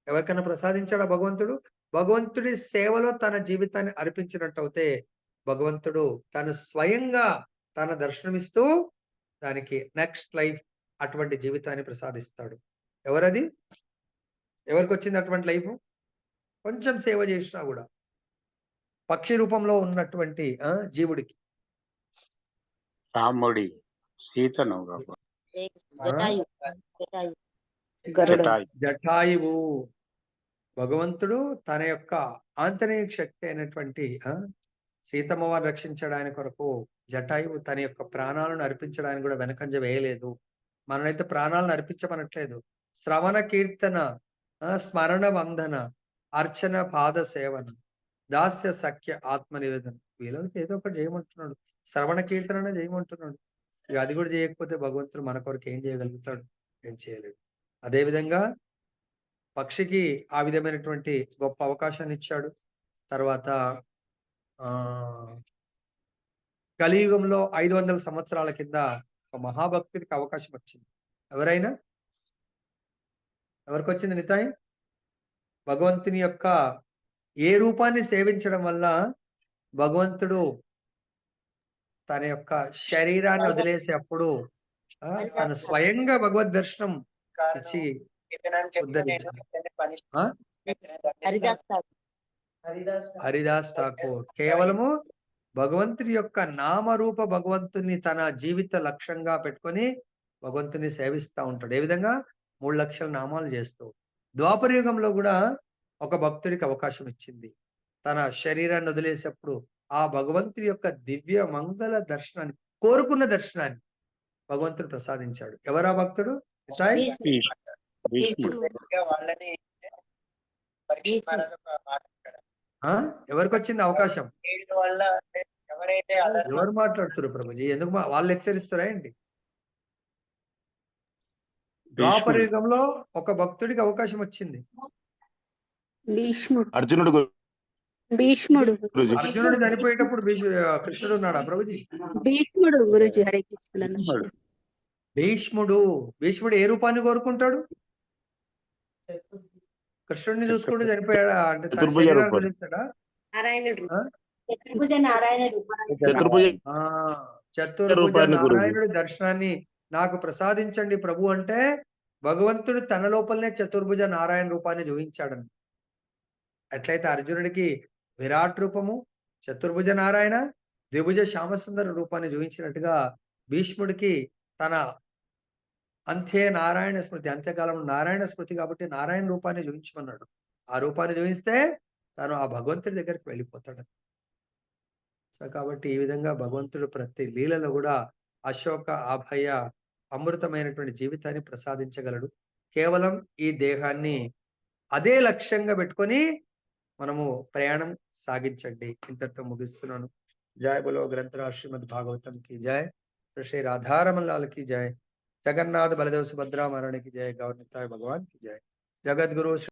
ఎవరికైనా ప్రసాదించాడా భగవంతుడు? భగవంతుడి సేవలో తన జీవితాన్ని అర్పించినట్టయితే భగవంతుడు తను స్వయంగా తన దర్శనమిస్తూ దానికి నెక్స్ట్ లైఫ్ అటువంటి జీవితాన్ని ప్రసాదిస్తాడు. ఎవరది? ఎవరికి వచ్చింది అటువంటి లైఫ్? కొంచెం సేవ చేసినా కూడా పక్షి రూపంలో ఉన్నటువంటి జీవుడికి. రాముడి సీతను జటాయువు భగవంతుడు తన యొక్క ఆంతరిక శక్తి అయినటువంటి సీతమ్మ వారిని రక్షించడానికి కొరకు జటాయువు తన యొక్క ప్రాణాలను అర్పించడానికి కూడా వెనకంజ వేయలేదు. మనమైతే ప్రాణాలను అర్పించమనట్లేదు. శ్రవణ కీర్తన, స్మరణ వందన, అర్చన, పాద సేవన, దాస్య సఖ్య ఆత్మ నివేదన, వీళ్ళకి ఏదో ఒకటి చేయమంటున్నాడు. శ్రవణ కీర్తన చేయమంటున్నాడు. ఇక అది కూడా చేయకపోతే భగవంతుడు మన కొరకు ఏం చేయగలుగుతాడు? ఏం చేయలేడు. అదేవిధంగా పక్షికి ఆ విధమైనటువంటి గొప్ప అవకాశాన్ని ఇచ్చాడు. తర్వాత కలియుగంలో 500 సంవత్సరాల కింద ఒక మహాభక్తుడికి అవకాశం వచ్చింది. ఎవరైనా ఎవరికి వచ్చింది నితాయ్? భగవంతుని యొక్క ఏ రూపాన్ని సేవించడం వల్ల భగవంతుడు తన యొక్క శరీరాన్ని వదిలేసేటప్పుడు తను స్వయంగా భగవద్ దర్శనం ఇచ్చి ఉద్ధరించాడు. హరిదాస్ ఠాకూర్ కేవలము భగవంతుని యొక్క నామరూప భగవంతుని తన జీవిత లక్ష్యంగా పెట్టుకొని భగవంతుని సేవిస్తూ ఉంటాడు. ఏ విధంగా? 3 లక్షల నామాలు చేస్తూ. ద్వాపర యుగంలో కూడా ఒక భక్తుడికి అవకాశం ఇచ్చింది. తన శరీరాన్ని వదిలేసేప్పుడు ఆ భగవంతుని యొక్క దివ్య మంగళ దర్శనాన్ని, కోరుకున్న దర్శనాన్ని భగవంతుడు ప్రసాదించాడు. ఎవరా భక్తుడు? ఎవరికి వచ్చింది అవకాశం? ఎవరు మాట్లాడుతున్నారు ప్రభుజీ? ఎందుకు వాళ్ళు హెచ్చరిస్తారా ఏంటి? ద్వాపర యుగంలో ఒక భక్తుడికి అవకాశం వచ్చింది. అర్జునుడు అర్జునుడు చనిపోయేటప్పుడు కృష్ణుడు ఉన్నాడా ప్రభుజీ? భీష్ముడు గురుజీ. హరే కృష్ణ. భీష్ముడు ఏ రూపాన్ని కోరుకుంటాడు? కృష్ణుడిని చూసుకుంటూ చనిపోయాడా? అంటే తన శరీరాన్ని వదిలేస్తాడా? చతుర్భుజ నారాయణుడి దర్శనాన్ని నాకు ప్రసాదించండి ప్రభు అంటే భగవంతుడు తన లోపలనే చతుర్భుజ నారాయణ రూపాన్ని చూపించాడని. అట్లయితే అర్జునుడికి విరాట్ రూపము, చతుర్భుజ నారాయణ, ద్విభుజ శ్యామసుందర రూపాన్ని చూపించినట్టుగా భీష్ముడికి తన అంత్య నారాయణ స్మృతి, అంత్యకాలంలో నారాయణ స్మృతి కాబట్టి నారాయణ రూపాన్ని చూపించమన్నాడు. ఆ రూపాన్ని చూపిస్తే తను ఆ భగవంతుడి దగ్గరికి వెళ్ళిపోతాడు. సో కాబట్టి ఈ విధంగా భగవంతుడు ప్రతి లీలలో కూడా అశోక అభయ అమృతమైనటువంటి జీవితాన్ని ప్రసాదించగలడు. కేవలం ఈ దేహాన్ని అదే లక్ష్యంగా పెట్టుకొని మనము ప్రయాణం సాగించండి. ఇంతటితో ముగిస్తున్నాను. జయ బలో గ్రంథరాజ్ శ్రీమద్ భాగవతం కి జయ. శ్రీ రాధారమణ లాల్ కి జయ. జగన్నాథ బలదేవ్ సుభద్రా महारानी की जय. गौर निताय भगवान की जय. जगत गुरु